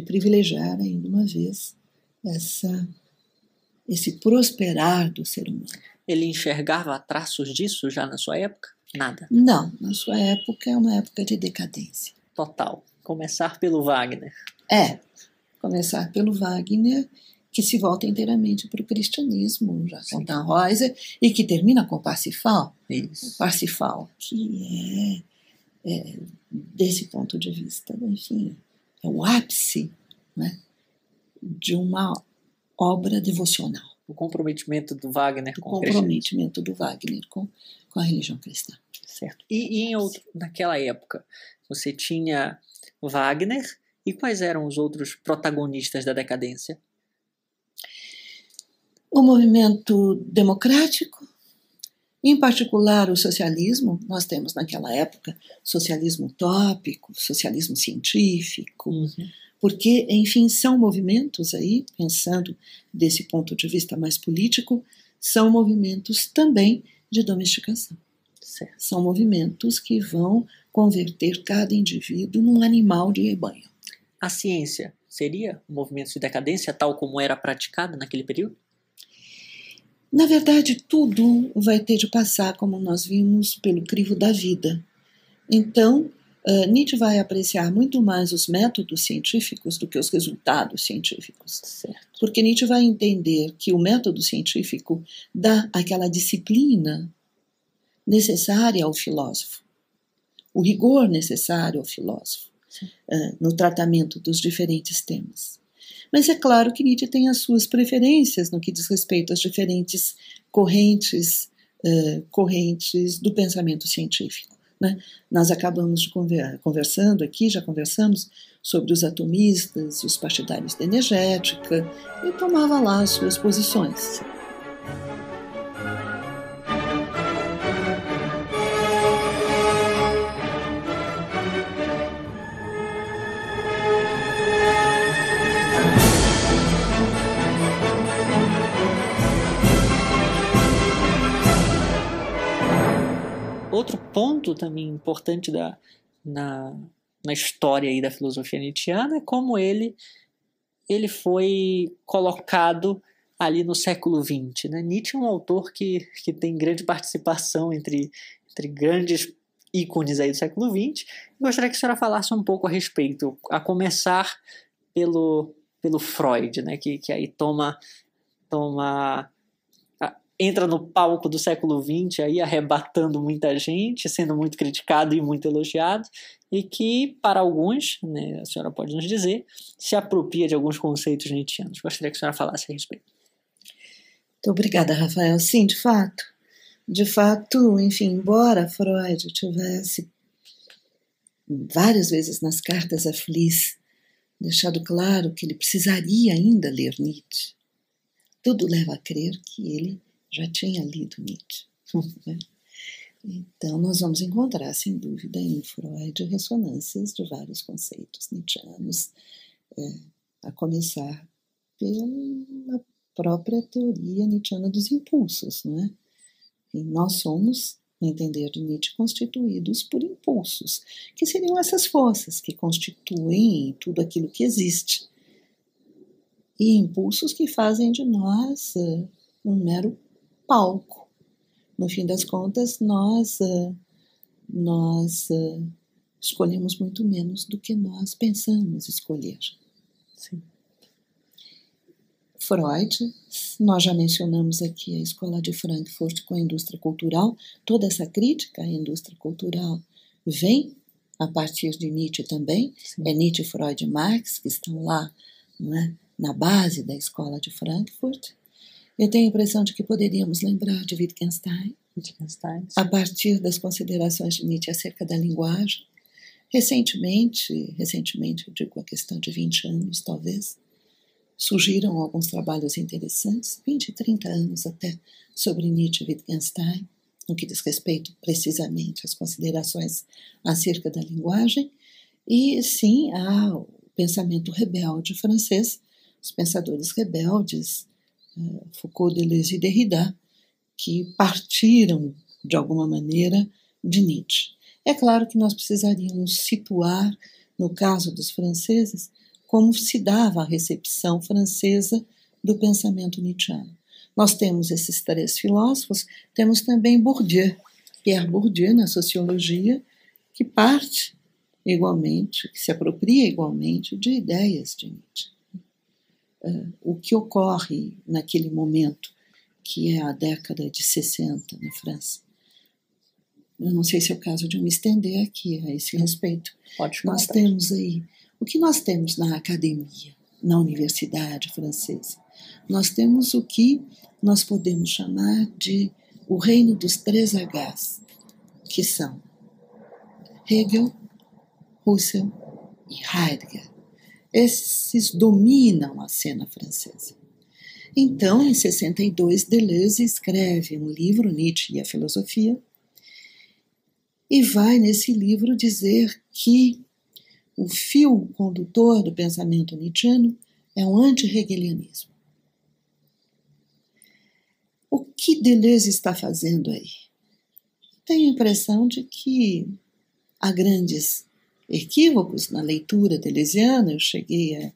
privilegiar, ainda uma vez, esse prosperar do ser humano. Ele enxergava traços disso já na sua época? Nada. Não, na sua época é uma época de decadência. Total. Começar pelo Wagner. Começar pelo Wagner, que se volta inteiramente para o cristianismo, já com Tannhäuser, e que termina com Parsifal. Isso. Parsifal, que desse ponto de vista, enfim, é o ápice, né, de uma obra devocional. O comprometimento do Wagner com o comprometimento do Wagner com a religião cristã. Certo. E naquela época, você tinha Wagner, e quais eram os outros protagonistas da decadência? O movimento democrático, em particular o socialismo. Nós temos naquela época socialismo utópico, socialismo científico, porque, enfim, são movimentos aí, pensando desse ponto de vista mais político, são movimentos também de domesticação. Certo. São movimentos que vão converter cada indivíduo num animal de rebanho. A ciência seria um movimento de decadência tal como era praticado naquele período? Na verdade, tudo vai ter de passar, como nós vimos, pelo crivo da vida. Então, Nietzsche vai apreciar muito mais os métodos científicos do que os resultados científicos. Certo. Porque Nietzsche vai entender que o método científico dá aquela disciplina necessária ao filósofo, o rigor necessário ao filósofo, no tratamento dos diferentes temas. Mas é claro que Nietzsche tem as suas preferências no que diz respeito às diferentes correntes do pensamento científico. Né? Nós acabamos de conversando aqui, já conversamos sobre os atomistas e os partidários da energética, e tomava lá as suas posições. Outro ponto também importante na história aí da filosofia nietzschiana é como ele foi colocado ali no século XX. Né? Nietzsche é um autor que tem grande participação entre grandes ícones aí do século XX. Gostaria que a senhora falasse um pouco a respeito, a começar pelo Freud, né? que aí entra no palco do século XX, aí arrebatando muita gente, sendo muito criticado e muito elogiado, e que, para alguns, né, a senhora pode nos dizer, se apropria de alguns conceitos nietzschianos. Gostaria que a senhora falasse a respeito. Muito obrigada, Rafael. Sim, de fato, enfim, embora Freud tivesse várias vezes nas cartas a Fliess deixado claro que ele precisaria ainda ler Nietzsche, tudo leva a crer que ele já tinha lido Nietzsche. Né? Então, nós vamos encontrar, sem dúvida, em Freud ressonâncias de vários conceitos nietzschianos, a começar pela própria teoria nietzschiana dos impulsos. Não é? E nós somos, no entender de Nietzsche, constituídos por impulsos, que seriam essas forças que constituem tudo aquilo que existe. E impulsos que fazem de nós um mero palco. No fim das contas, nós escolhemos muito menos do que nós pensamos escolher. Sim. Freud, nós já mencionamos aqui a Escola de Frankfurt com a indústria cultural. Toda essa crítica à indústria cultural vem a partir de Nietzsche também. Sim. É Nietzsche, Freud e Marx que estão lá, não é, na base da Escola de Frankfurt. Eu tenho a impressão de que poderíamos lembrar de Wittgenstein, a partir das considerações de Nietzsche acerca da linguagem. Recentemente, eu digo a questão de 20 anos, talvez, surgiram alguns trabalhos interessantes, 20, 30 anos até, sobre Nietzsche e Wittgenstein, no que diz respeito precisamente às considerações acerca da linguagem, e sim ao pensamento rebelde francês, os pensadores rebeldes, Foucault, Deleuze e Derrida, que partiram, de alguma maneira, de Nietzsche. É claro que nós precisaríamos situar, no caso dos franceses, como se dava a recepção francesa do pensamento nietzschiano. Nós temos esses três filósofos, temos também Bourdieu, Pierre Bourdieu, na sociologia, que parte igualmente, que se apropria igualmente de ideias de Nietzsche. O que ocorre naquele momento, que é a década de 60 na França. Eu não sei se é o caso de eu me estender aqui a esse respeito. Nós temos aí, o que nós temos na academia, na universidade francesa? Nós temos o que nós podemos chamar de o reino dos três Hs, que são Hegel, Husserl e Heidegger. Esses dominam a cena francesa. Então, em 62, Deleuze escreve um livro, Nietzsche e a Filosofia, e vai nesse livro dizer que o fio condutor do pensamento nietzschiano é o anti-hegelianismo. O que Deleuze está fazendo aí? Tenho a impressão de que há grandes equívocos na leitura deleuziana. Eu cheguei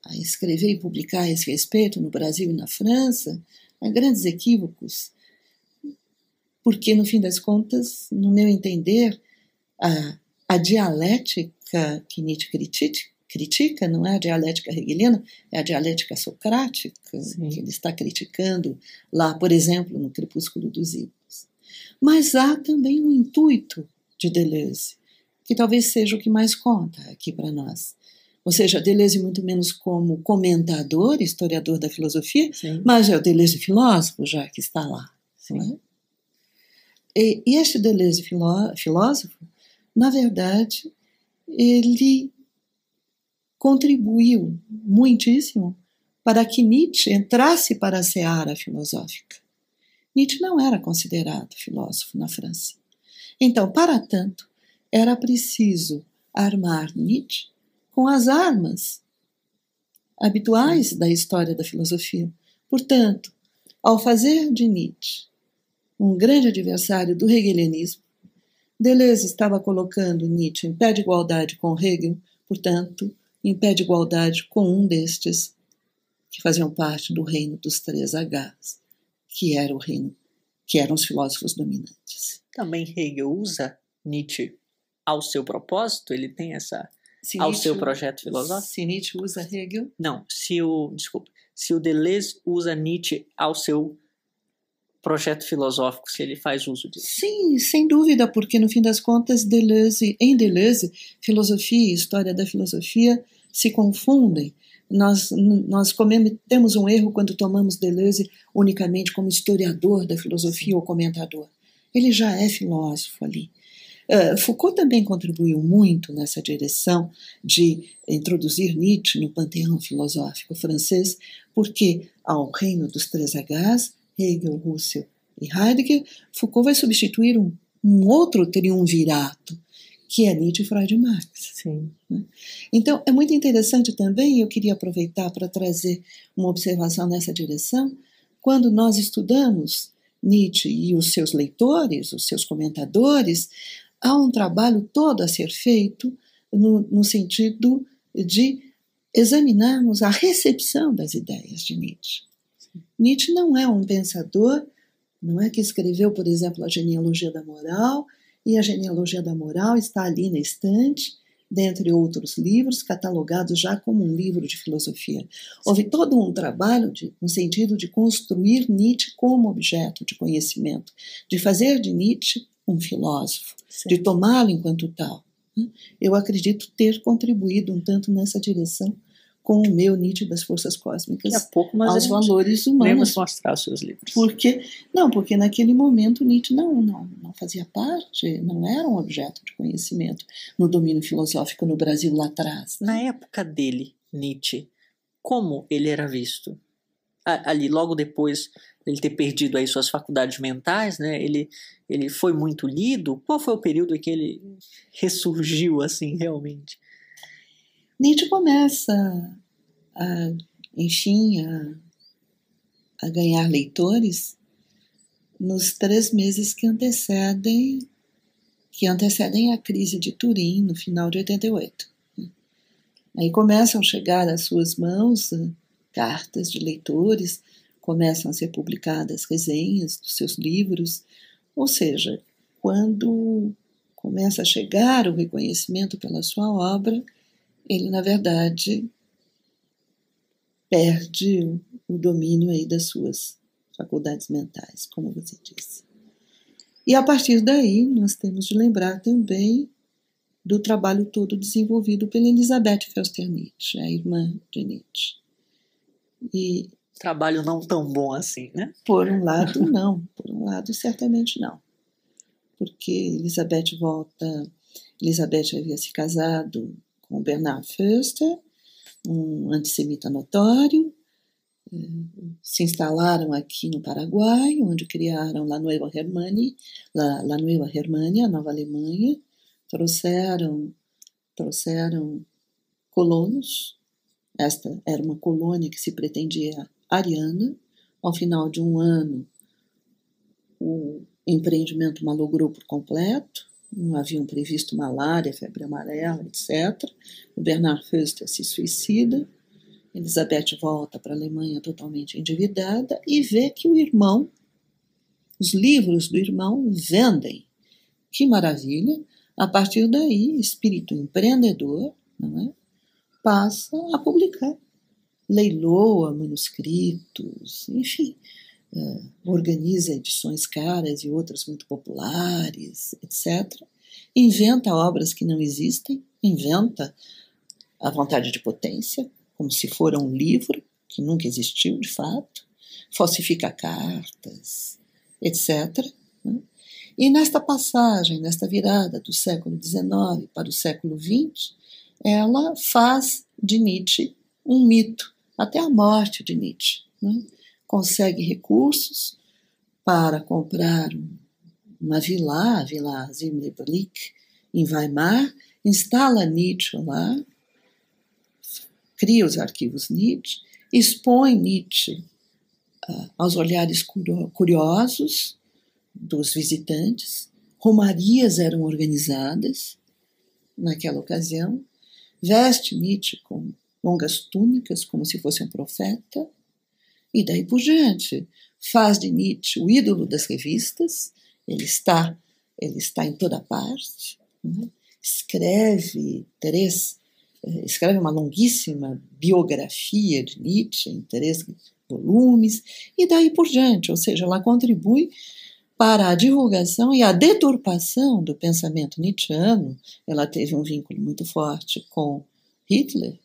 a escrever e publicar a esse respeito no Brasil e na França. Há grandes equívocos, porque, no fim das contas, no meu entender, a dialética que Nietzsche critica não é a dialética hegeliana, é a dialética socrática. Sim. Que ele está criticando lá, por exemplo, no Crepúsculo dos Ídolos. Mas há também um intuito de Deleuze, que talvez seja o que mais conta aqui para nós. Ou seja, Deleuze muito menos como comentador, historiador da filosofia, sim, mas é o Deleuze filósofo já que está lá. Não é? E este Deleuze filósofo, na verdade, ele contribuiu muitíssimo para que Nietzsche entrasse para a seara filosófica. Nietzsche não era considerado filósofo na França. Então, para tanto, era preciso armar Nietzsche com as armas habituais da história da filosofia. Portanto, ao fazer de Nietzsche um grande adversário do hegelianismo, Deleuze estava colocando Nietzsche em pé de igualdade com Hegel, portanto, em pé de igualdade com um destes que faziam parte do reino dos três Hs, que era o reino, que eram os filósofos dominantes. Também Hegel usa Nietzsche ao seu propósito? Ele tem essa... ao seu projeto filosófico? Se Nietzsche usa Hegel? Não, se o Deleuze usa Nietzsche ao seu projeto filosófico, se ele faz uso disso. Sim, sem dúvida, porque no fim das contas, em Deleuze, filosofia e história da filosofia se confundem. Nós cometemos um erro quando tomamos Deleuze unicamente como historiador da filosofia ou comentador. Ele já é filósofo ali. Foucault também contribuiu muito nessa direção de introduzir Nietzsche no panteão filosófico francês, porque ao reino dos três Hs, Hegel, Husserl e Heidegger, Foucault vai substituir um outro triunvirato, que é Nietzsche, Freud e Marx. Sim. Então, é muito interessante também, e eu queria aproveitar para trazer uma observação nessa direção, quando nós estudamos Nietzsche e os seus leitores, os seus comentadores, há um trabalho todo a ser feito no sentido de examinarmos a recepção das ideias de Nietzsche. Nietzsche não é um pensador, não é que escreveu, por exemplo, a Genealogia da Moral, e a Genealogia da Moral está ali na estante, dentre outros livros, catalogados já como um livro de filosofia. Houve todo um trabalho no sentido de construir Nietzsche como objeto de conhecimento, de fazer de Nietzsche um filósofo, sim, de tomá-lo enquanto tal. Eu acredito ter contribuído um tanto nessa direção com o meu Nietzsche das forças cósmicas aos valores humanos. Vamos mostrar os seus livros. Porque naquele momento Nietzsche não fazia parte, não era um objeto de conhecimento no domínio filosófico no Brasil lá atrás. Na época dele, Nietzsche, como ele era visto? Ali, logo depois ele ter perdido aí suas faculdades mentais, né? Ele foi muito lido. Qual foi o período em que ele ressurgiu assim realmente? Nietzsche começa enfim, a ganhar leitores nos 3 meses que antecedem a crise de Turim, no final de 88. Aí começam a chegar às suas mãos cartas de leitores, começam a ser publicadas resenhas dos seus livros, ou seja, quando começa a chegar o reconhecimento pela sua obra, ele, na verdade, perde o domínio aí das suas faculdades mentais, como você disse. E a partir daí, nós temos de lembrar também do trabalho todo desenvolvido pela Elisabeth Förster Nietzsche, a irmã de Nietzsche. E, trabalho não tão bom assim, né? Por um lado, não. Por um lado, certamente não. Porque Elisabeth havia se casado com Bernard Förster, um antissemita notório, se instalaram aqui no Paraguai, onde criaram La Nueva Germania, a Nova Alemanha, trouxeram colonos. Esta era uma colônia que se pretendia ariana. Ao final de um ano, o empreendimento malogrou por completo, não haviam previsto malária, febre amarela, etc. O Bernard Förster se suicida, Elisabeth volta para a Alemanha totalmente endividada e vê que os livros do irmão vendem. Que maravilha! A partir daí, espírito empreendedor, não é? Passa a publicar. Leiloa manuscritos, enfim, organiza edições caras e outras muito populares, etc. Inventa obras que não existem, inventa a vontade de potência, como se fora um livro que nunca existiu de fato, falsifica cartas, etc. E nesta passagem, nesta virada do século XIX para o século XX, ela faz de Nietzsche um mito, até a morte de Nietzsche. Consegue recursos para comprar uma vila, a Vila Zimmerblick, em Weimar, instala Nietzsche lá, cria os arquivos Nietzsche, expõe Nietzsche aos olhares curiosos dos visitantes. Romarias eram organizadas naquela ocasião, veste Nietzsche com longas túnicas, como se fosse um profeta, e daí por diante faz de Nietzsche o ídolo das revistas. Ele está em toda parte, né? Escreve uma longuíssima biografia de Nietzsche em 3 volumes, e daí por diante, ou seja, ela contribui para a divulgação e a deturpação do pensamento nietzschiano. Ela teve um vínculo muito forte com Hitler,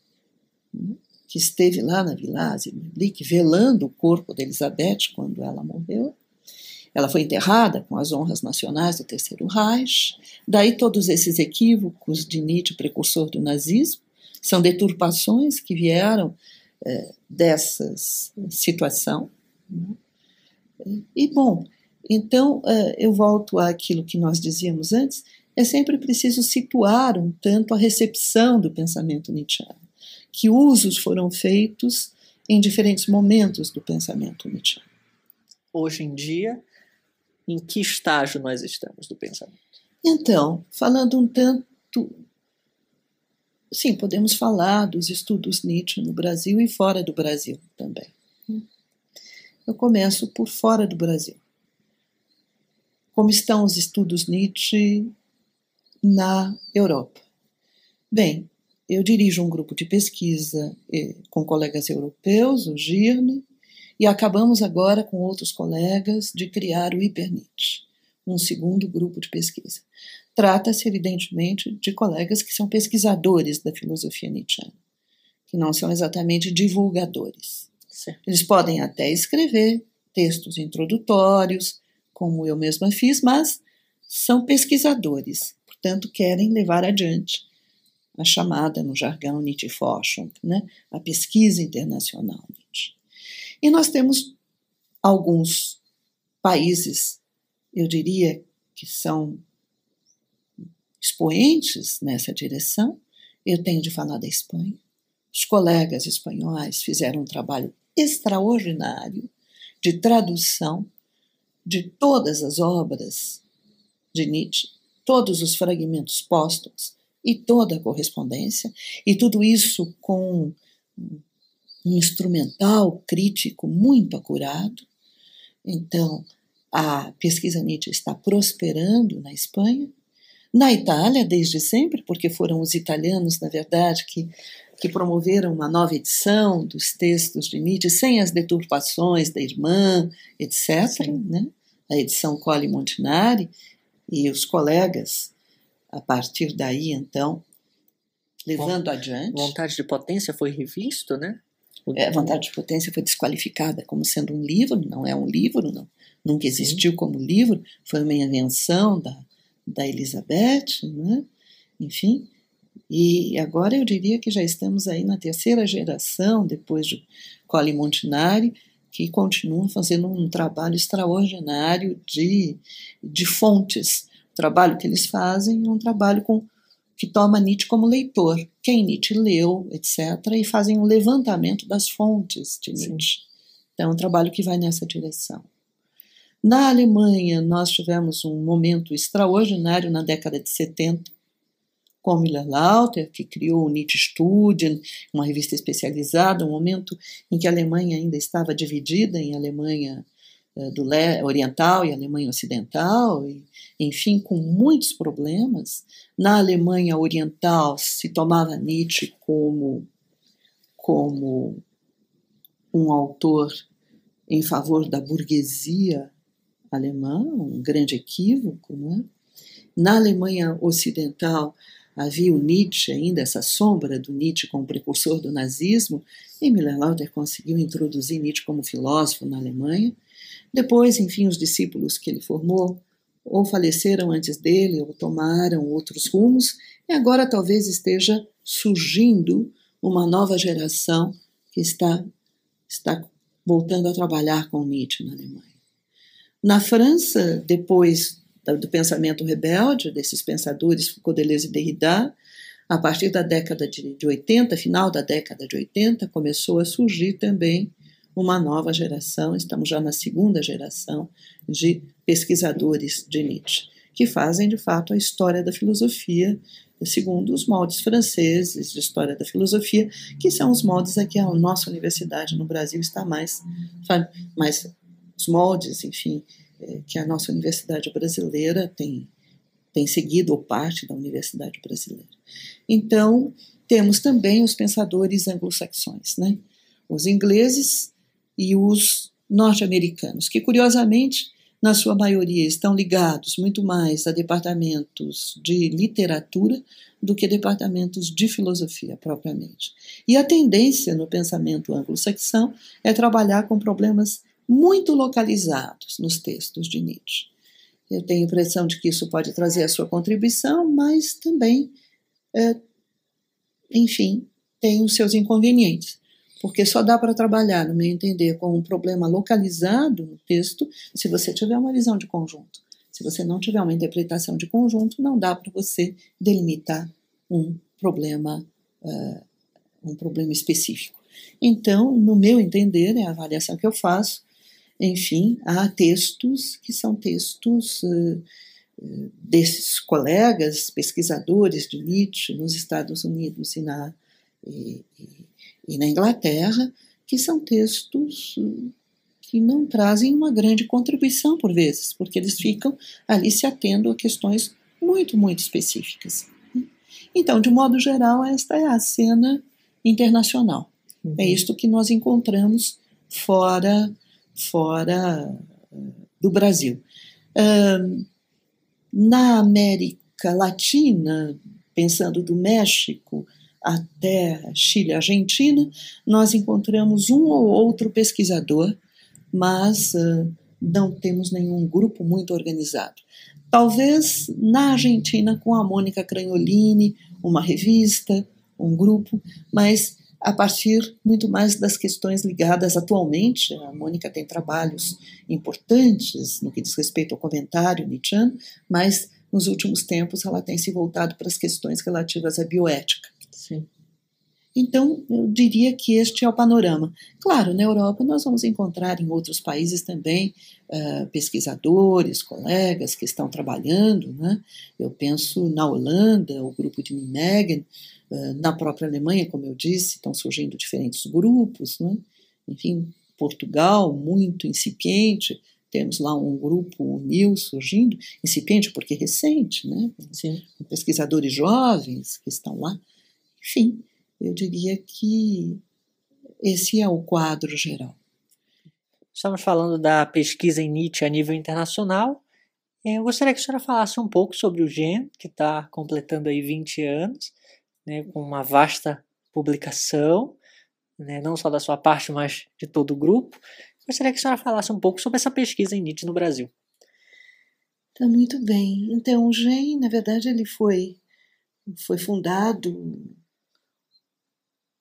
que esteve lá na Vila Zimmerblick velando o corpo de Elisabeth quando ela morreu. Ela foi enterrada com as honras nacionais do Terceiro Reich. Daí todos esses equívocos de Nietzsche, precursor do nazismo, são deturpações que vieram dessa situação. E, bom, então eu volto àquilo que nós dizíamos antes, é sempre preciso situar um tanto a recepção do pensamento nietzschiano. Que usos foram feitos em diferentes momentos do pensamento nietzschiano. Hoje em dia, em que estágio nós estamos do pensamento? Então, falando um tanto... Sim, podemos falar dos estudos Nietzsche no Brasil e fora do Brasil também. Eu começo por fora do Brasil. Como estão os estudos Nietzsche na Europa? Bem, eu dirijo um grupo de pesquisa com colegas europeus, o GIRNE, e acabamos agora com outros colegas de criar o Hyper-Nietzsche, um segundo grupo de pesquisa. Trata-se, evidentemente, de colegas que são pesquisadores da filosofia nietzschiana, que não são exatamente divulgadores. Certo. Eles podem até escrever textos introdutórios, como eu mesma fiz, mas são pesquisadores, portanto, querem levar adiante a chamada, no jargão, Nietzsche-Forschung, né? A pesquisa internacional Nietzsche. E nós temos alguns países, eu diria, que são expoentes nessa direção. Eu tenho de falar da Espanha. Os colegas espanhóis fizeram um trabalho extraordinário de tradução de todas as obras de Nietzsche, todos os fragmentos póstumos e toda a correspondência, e tudo isso com um instrumental crítico muito acurado. Então, a pesquisa Nietzsche está prosperando na Espanha, na Itália desde sempre, porque foram os italianos, na verdade, que promoveram uma nova edição dos textos de Nietzsche, sem as deturpações da irmã, etc., né? A edição Colli Montinari, e os colegas, a partir daí, então, levando adiante. Vontade de Potência foi revisto, né? Vontade de Potência foi desqualificada como sendo um livro, não é um livro, não. Nunca existiu como livro, foi uma invenção da Elizabeth, né? Enfim. E agora eu diria que já estamos aí na terceira geração, depois de Colli Montinari, que continuam fazendo um trabalho extraordinário de fontes. O trabalho que eles fazem é um trabalho que toma Nietzsche como leitor, quem Nietzsche leu, etc., e fazem um levantamento das fontes de Nietzsche. Então é um trabalho que vai nessa direção. Na Alemanha, nós tivemos um momento extraordinário na década de 70, com Müller-Lauter, que criou o Nietzsche Studien, uma revista especializada, um momento em que a Alemanha ainda estava dividida em Alemanha Oriental e Alemanha Ocidental, e, enfim, com muitos problemas. Na Alemanha Oriental se tomava Nietzsche como um autor em favor da burguesia alemã, um grande equívoco, não é? Na Alemanha Ocidental havia o Nietzsche ainda, essa sombra do Nietzsche como precursor do nazismo, e Müller-Lauter conseguiu introduzir Nietzsche como filósofo na Alemanha. Depois, enfim, os discípulos que ele formou ou faleceram antes dele ou tomaram outros rumos, e agora talvez esteja surgindo uma nova geração que está voltando a trabalhar com Nietzsche na Alemanha. Na França, depois do pensamento rebelde, desses pensadores Foucault, Deleuze e Derrida, a partir da década de 80, final da década de 80, começou a surgir também uma nova geração, estamos já na segunda geração de pesquisadores de Nietzsche, que fazem, de fato, a história da filosofia segundo os moldes franceses de história da filosofia, que são os moldes a que a nossa universidade no Brasil está mais os moldes, enfim, que a nossa universidade brasileira tem seguido, ou parte da universidade brasileira. Então, temos também os pensadores anglo-saxões, né? Os ingleses e os norte-americanos, que, curiosamente, na sua maioria, estão ligados muito mais a departamentos de literatura do que departamentos de filosofia, propriamente. E a tendência no pensamento anglo-saxão é trabalhar com problemas muito localizados nos textos de Nietzsche. Eu tenho a impressão de que isso pode trazer a sua contribuição, mas também, enfim, tem os seus inconvenientes, porque só dá para trabalhar, no meu entender, com um problema localizado no texto se você tiver uma visão de conjunto. Se você não tiver uma interpretação de conjunto, não dá para você delimitar um problema específico. Então, no meu entender, é a avaliação que eu faço, enfim, há textos que são textos desses colegas pesquisadores de Nietzsche nos Estados Unidos e na Inglaterra, que são textos que não trazem uma grande contribuição por vezes, porque eles ficam ali se atendo a questões muito, muito específicas. Então, de modo geral, esta é a cena internacional. É isto que nós encontramos fora do Brasil. Na América Latina, pensando do México até Chile e Argentina, nós encontramos um ou outro pesquisador, mas não temos nenhum grupo muito organizado. Talvez na Argentina com a Mônica Cragnolini, uma revista, um grupo, mas a partir muito mais das questões ligadas atualmente. A Mônica tem trabalhos importantes no que diz respeito ao comentário nietzschiano, mas nos últimos tempos ela tem se voltado para as questões relativas à bioética. Sim. Então, eu diria que este é o panorama. Claro, na Europa nós vamos encontrar em outros países também pesquisadores, colegas que estão trabalhando, né? Eu penso na Holanda, o grupo de Nijmegen, na própria Alemanha, como eu disse, estão surgindo diferentes grupos, né? Enfim, Portugal, muito incipiente, temos lá um grupo, o NIL, surgindo, incipiente porque recente, né? Sim. Pesquisadores jovens que estão lá. Enfim, eu diria que esse é o quadro geral. Estamos falando da pesquisa em Nietzsche a nível internacional. Eu gostaria que a senhora falasse um pouco sobre o GEN, que está completando aí 20 anos, né, com uma vasta publicação, né, não só da sua parte, mas de todo o grupo. Gostaria que a senhora falasse um pouco sobre essa pesquisa em Nietzsche no Brasil. Tá muito bem. Então, o GEN, na verdade, ele foi fundado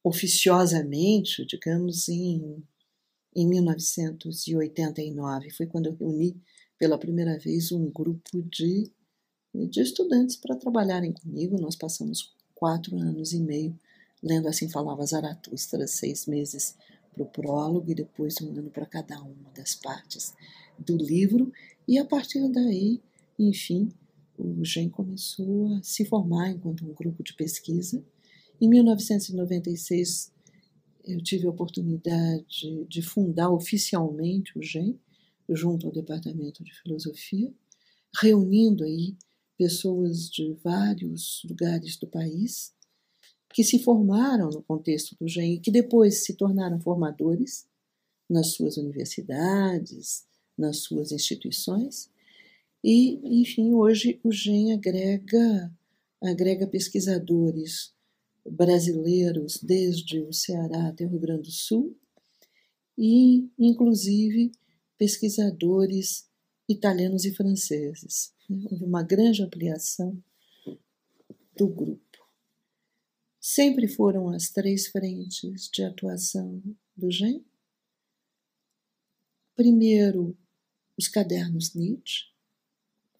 oficiosamente, digamos, em 1989. Foi quando eu reuni pela primeira vez um grupo de estudantes para trabalharem comigo. Nós passamos 4 anos e meio lendo Assim Falava Zaratustra, 6 meses para o prólogo e depois 1 ano para cada uma das partes do livro. E a partir daí, enfim, o GEM começou a se formar enquanto um grupo de pesquisa. Em 1996, eu tive a oportunidade de fundar oficialmente o GEM, junto ao Departamento de Filosofia, reunindo aí pessoas de vários lugares do país que se formaram no contexto do GEM e que depois se tornaram formadores nas suas universidades, nas suas instituições. E, enfim, hoje o GEM agrega pesquisadores brasileiros desde o Ceará até o Rio Grande do Sul e, inclusive, pesquisadores italianos e franceses. Houve uma grande ampliação do grupo. Sempre foram as 3 frentes de atuação do GEM. Primeiro, os cadernos Nietzsche,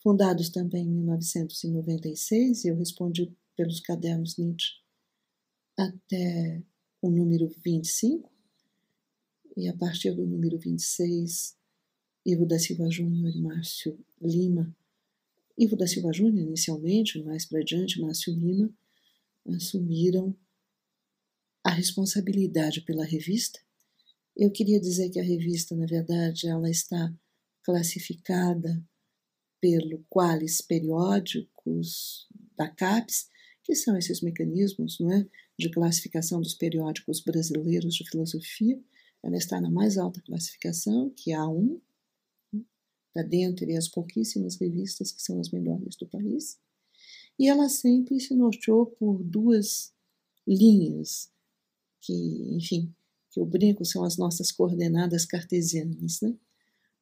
fundados também em 1996, e eu respondi pelos cadernos Nietzsche até o número 25, e a partir do número 26, Ivo da Silva Júnior e Márcio Lima, Ivo da Silva Júnior inicialmente, mais para adiante, Márcio Lima, assumiram a responsabilidade pela revista. Eu queria dizer que a revista, na verdade, ela está classificada pelo Qualis Periódicos da CAPES, que são esses mecanismos, não é, de classificação dos periódicos brasileiros de filosofia. Ela está na mais alta classificação, que é a A1, está dentre as pouquíssimas revistas que são as melhores do país. E ela sempre se norteou por 2 linhas, que, enfim, que eu brinco, são as nossas coordenadas cartesianas, né?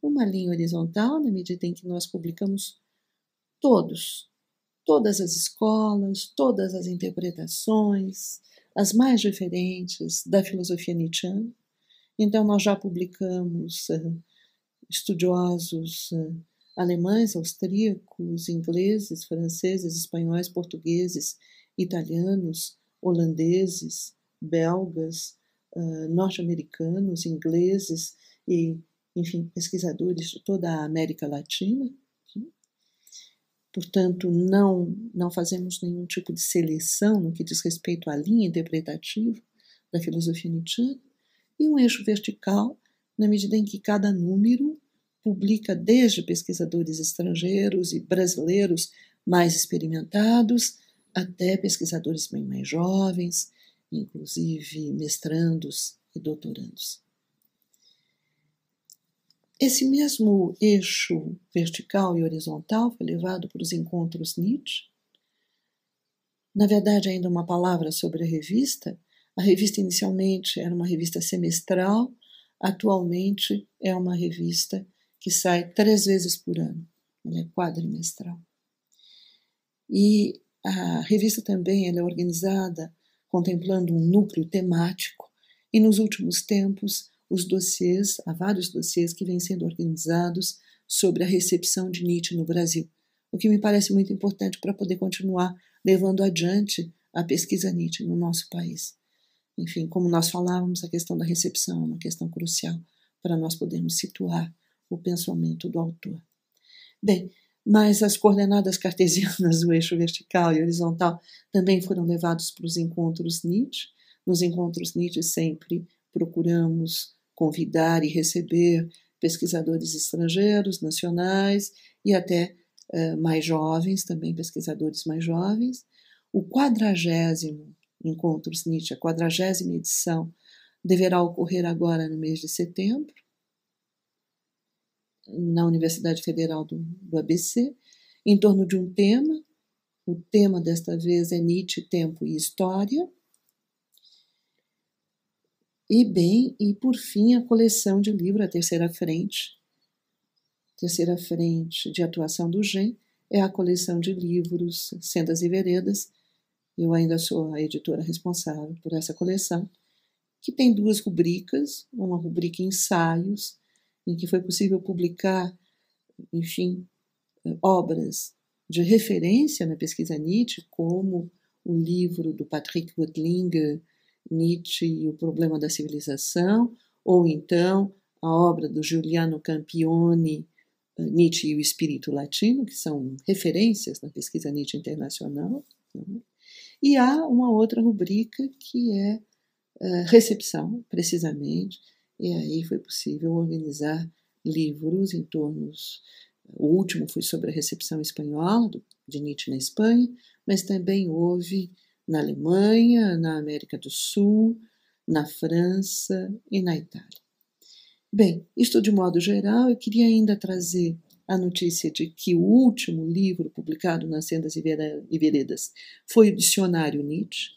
Uma linha horizontal, na medida em que nós publicamos todas as escolas, todas as interpretações, as mais diferentes da filosofia nietzschiana. Então, nós já publicamos estudiosos alemães, austríacos, ingleses, franceses, espanhóis, portugueses, italianos, holandeses, belgas, norte-americanos, ingleses e, enfim, pesquisadores de toda a América Latina. Portanto, não fazemos nenhum tipo de seleção no que diz respeito à linha interpretativa da filosofia nietzschiana, e um eixo vertical, na medida em que cada número publica desde pesquisadores estrangeiros e brasileiros mais experimentados até pesquisadores bem mais jovens, inclusive mestrandos e doutorandos. Esse mesmo eixo vertical e horizontal foi levado para os encontros Nietzsche. Na verdade, ainda uma palavra sobre a revista. A revista inicialmente era uma revista semestral, atualmente é uma revista que sai 3 vezes por ano, ela é quadrimestral. E a revista também ela é organizada contemplando um núcleo temático, e nos últimos tempos há vários dossiês que vêm sendo organizados sobre a recepção de Nietzsche no Brasil, o que me parece muito importante para poder continuar levando adiante a pesquisa Nietzsche no nosso país. enfim, como nós falávamos, a questão da recepção é uma questão crucial para nós podermos situar o pensamento do autor. Bem, mas as coordenadas cartesianas do eixo vertical e horizontal também foram levados para os encontros Nietzsche. Nos encontros Nietzsche sempre procuramos convidar e receber pesquisadores estrangeiros, nacionais e até mais jovens, também pesquisadores mais jovens. O 40º Encontros Nietzsche, a 40ª edição, deverá ocorrer agora no mês de setembro, na Universidade Federal do ABC, em torno de um tema. O tema desta vez é Nietzsche, Tempo e História. E por fim, a coleção de livros, a terceira frente de atuação do GEM, é a coleção de livros Sendas e Veredas. Eu ainda sou a editora responsável por essa coleção, que tem 2 rubricas, uma rubrica ensaios, em que foi possível publicar, enfim, obras de referência na pesquisa Nietzsche, como o livro do Patrick Wettlinger, Nietzsche e o Problema da Civilização, ou então a obra do Giuliano Campione, Nietzsche e o Espírito Latino, que são referências na pesquisa Nietzsche internacional. E há uma outra rubrica que é recepção, precisamente, e aí foi possível organizar livros em torno. O último foi sobre a recepção espanhola, de Nietzsche na Espanha, mas também houve na Alemanha, na América do Sul, na França e na Itália. Bem, isto de modo geral. Eu queria ainda trazer a notícia de que o último livro publicado nas Sendas e Veredas foi o Dicionário Nietzsche.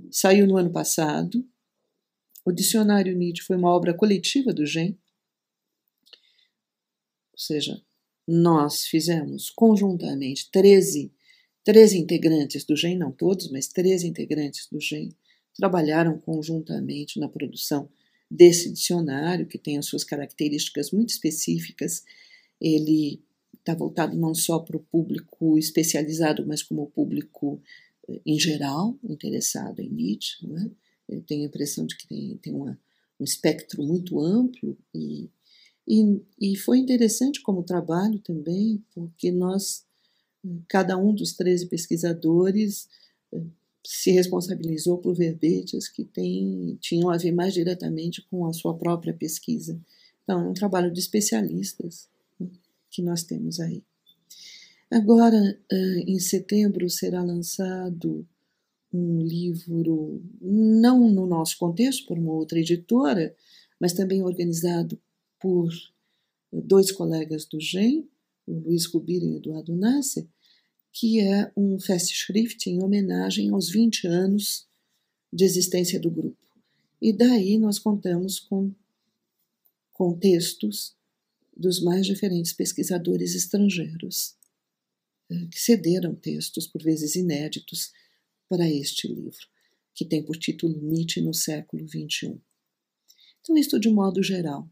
Saiu no ano passado. O Dicionário Nietzsche foi uma obra coletiva do GEM, ou seja, nós fizemos conjuntamente 13 integrantes do GEM, não todos, mas 13 integrantes do GEM, trabalharam conjuntamente na produção desse dicionário, que tem as suas características muito específicas. Ele está voltado não só para o público especializado, mas como o público em geral, interessado em Nietzsche, né? Eu tenho a impressão de que tem um espectro muito amplo e foi interessante como trabalho também, porque cada um dos 13 pesquisadores se responsabilizou por verbetes que tinham a ver mais diretamente com a sua própria pesquisa. Então, é um trabalho de especialistas, né, que nós temos aí. Agora, em setembro, será lançado um livro, não no nosso contexto, por uma outra editora, mas também organizado por 2 colegas do GEM, o Luiz Rubira e o Eduardo Nasser, que é um Festschrift em homenagem aos 20 anos de existência do grupo. E daí nós contamos com textos dos mais diferentes pesquisadores estrangeiros, que cederam textos, por vezes inéditos, para este livro, que tem por título Nietzsche no século XXI. Então, isto de modo geral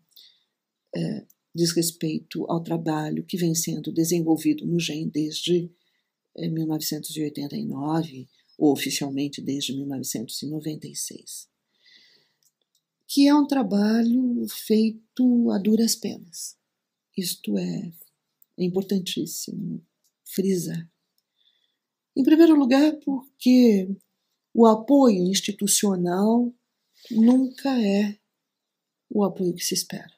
diz respeito ao trabalho que vem sendo desenvolvido no GEM desde 1989, ou oficialmente desde 1996, que é um trabalho feito a duras penas. Isto é importantíssimo frisar. Em primeiro lugar, porque o apoio institucional nunca é o apoio que se espera,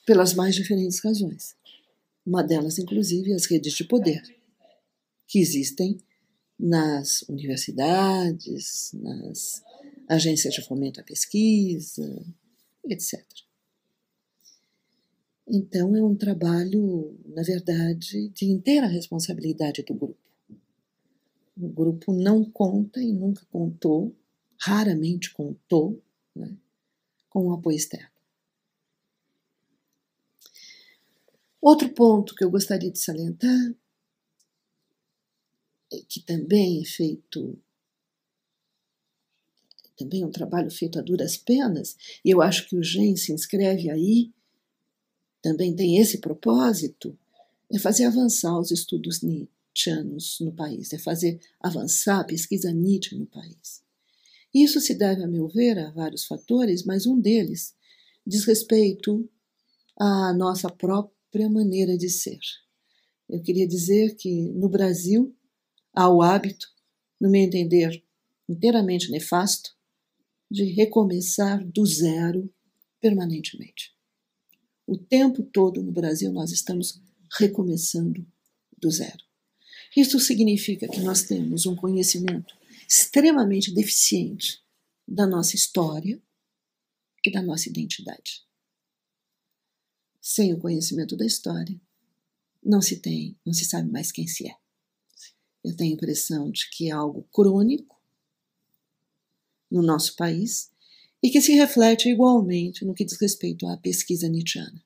pelas mais diferentes razões. Uma delas, inclusive, as redes de poder, que existem nas universidades, nas agências de fomento à pesquisa, etc. Então, é um trabalho, na verdade, de inteira responsabilidade do grupo. O grupo não conta e nunca contou, raramente contou, né, com o apoio externo. Outro ponto que eu gostaria de salientar, que também é feito, também é um trabalho feito a duras penas, e eu acho que o GEM se inscreve aí, também tem esse propósito, é fazer avançar os estudos nietzscheanos no país, é fazer avançar a pesquisa Nietzsche no país. Isso se deve, a meu ver, a vários fatores, mas um deles diz respeito à nossa própria maneira de ser. Eu queria dizer que no Brasil há o hábito, no meu entender, inteiramente nefasto, de recomeçar do zero permanentemente. O tempo todo no Brasil nós estamos recomeçando do zero. Isso significa que nós temos um conhecimento extremamente deficiente da nossa história e da nossa identidade. Sem o conhecimento da história, não se sabe mais quem se é. Eu tenho a impressão de que é algo crônico no nosso país e que se reflete igualmente no que diz respeito à pesquisa nietzschiana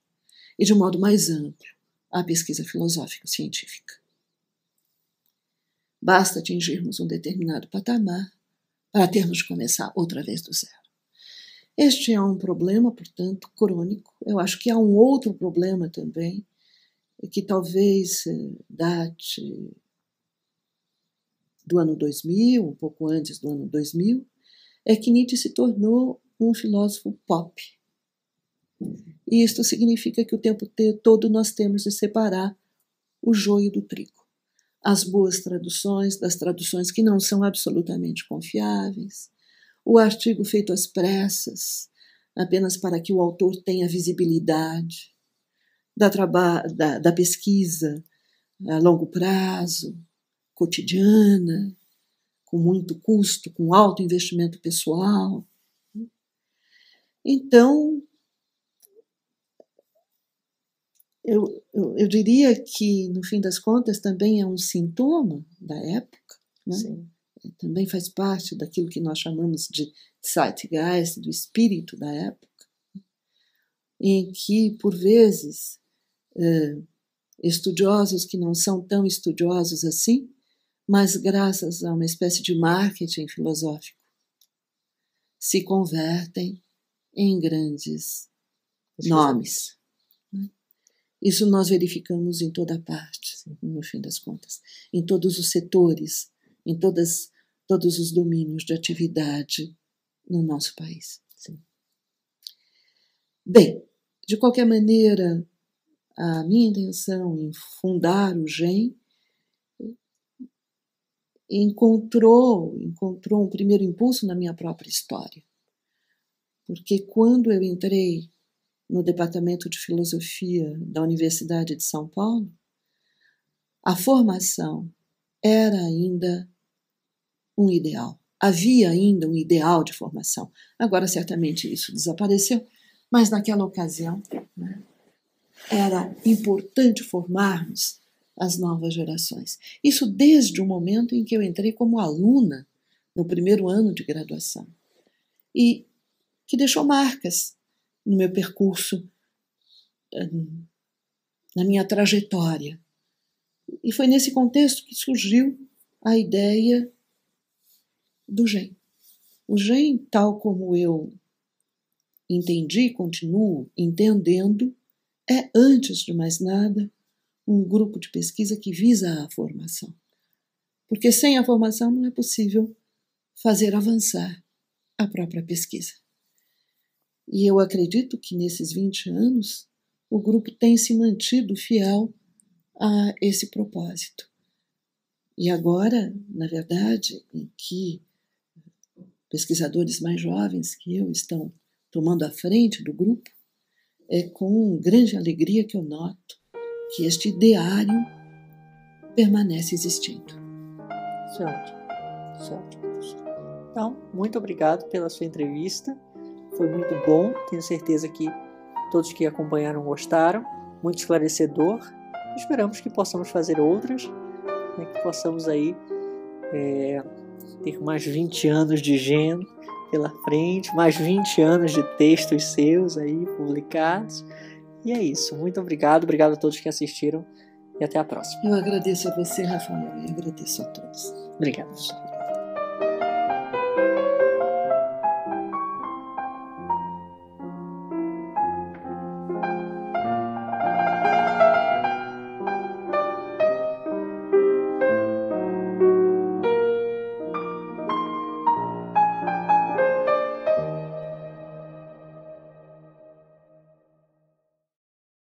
e, de modo mais amplo, à pesquisa filosófico-científica. Basta atingirmos um determinado patamar para termos de começar outra vez do zero. Este é um problema, portanto, crônico. Eu acho que há um outro problema também, que talvez date do ano 2000, um pouco antes do ano 2000, é que Nietzsche se tornou um filósofo pop. E isto significa que o tempo todo nós temos de separar o joio do trigo. As boas traduções das traduções que não são absolutamente confiáveis, o artigo feito às pressas, apenas para que o autor tenha visibilidade, da pesquisa a longo prazo, cotidiana, com muito custo, com alto investimento pessoal. Então, eu diria que, no fim das contas, também é um sintoma da época, né? Sim. Também faz parte daquilo que nós chamamos de zeitgeist, do espírito da época, em que, por vezes, estudiosos que não são tão estudiosos assim, mas graças a uma espécie de marketing filosófico, se convertem em grandes nomes. Isso nós verificamos em toda parte, no fim das contas, em todos os setores, em todos os domínios de atividade no nosso país. Sim. Bem, de qualquer maneira, a minha intenção em fundar o GEM encontrou um primeiro impulso na minha própria história. Porque quando eu entrei no Departamento de Filosofia da Universidade de São Paulo, a formação era ainda um ideal. Havia ainda um ideal de formação. Agora, certamente, isso desapareceu, mas naquela ocasião, né, era importante formarmos as novas gerações. Isso desde o momento em que eu entrei como aluna no primeiro ano de graduação. E que deixou marcas no meu percurso, na minha trajetória. E foi nesse contexto que surgiu a ideia do GEM. O GEM, tal como eu entendi e continuo entendendo, é, antes de mais nada, um grupo de pesquisa que visa a formação. Porque sem a formação não é possível fazer avançar a própria pesquisa. E eu acredito que nesses 20 anos o grupo tem se mantido fiel a esse propósito. E agora, na verdade, em que pesquisadores mais jovens que eu estão tomando a frente do grupo, é com grande alegria que eu noto que este ideário permanece existindo. Isso é ótimo. Isso é ótimo. Então, muito obrigado pela sua entrevista. Foi muito bom. Tenho certeza que todos que acompanharam gostaram. Muito esclarecedor. Esperamos que possamos fazer outras, né, que possamos aí ter mais 20 anos de GEM pela frente, mais 20 anos de textos seus aí publicados. E é isso. Muito obrigado. Obrigado a todos que assistiram e até a próxima. Eu agradeço a você, Rafael, e agradeço a todos. Obrigado.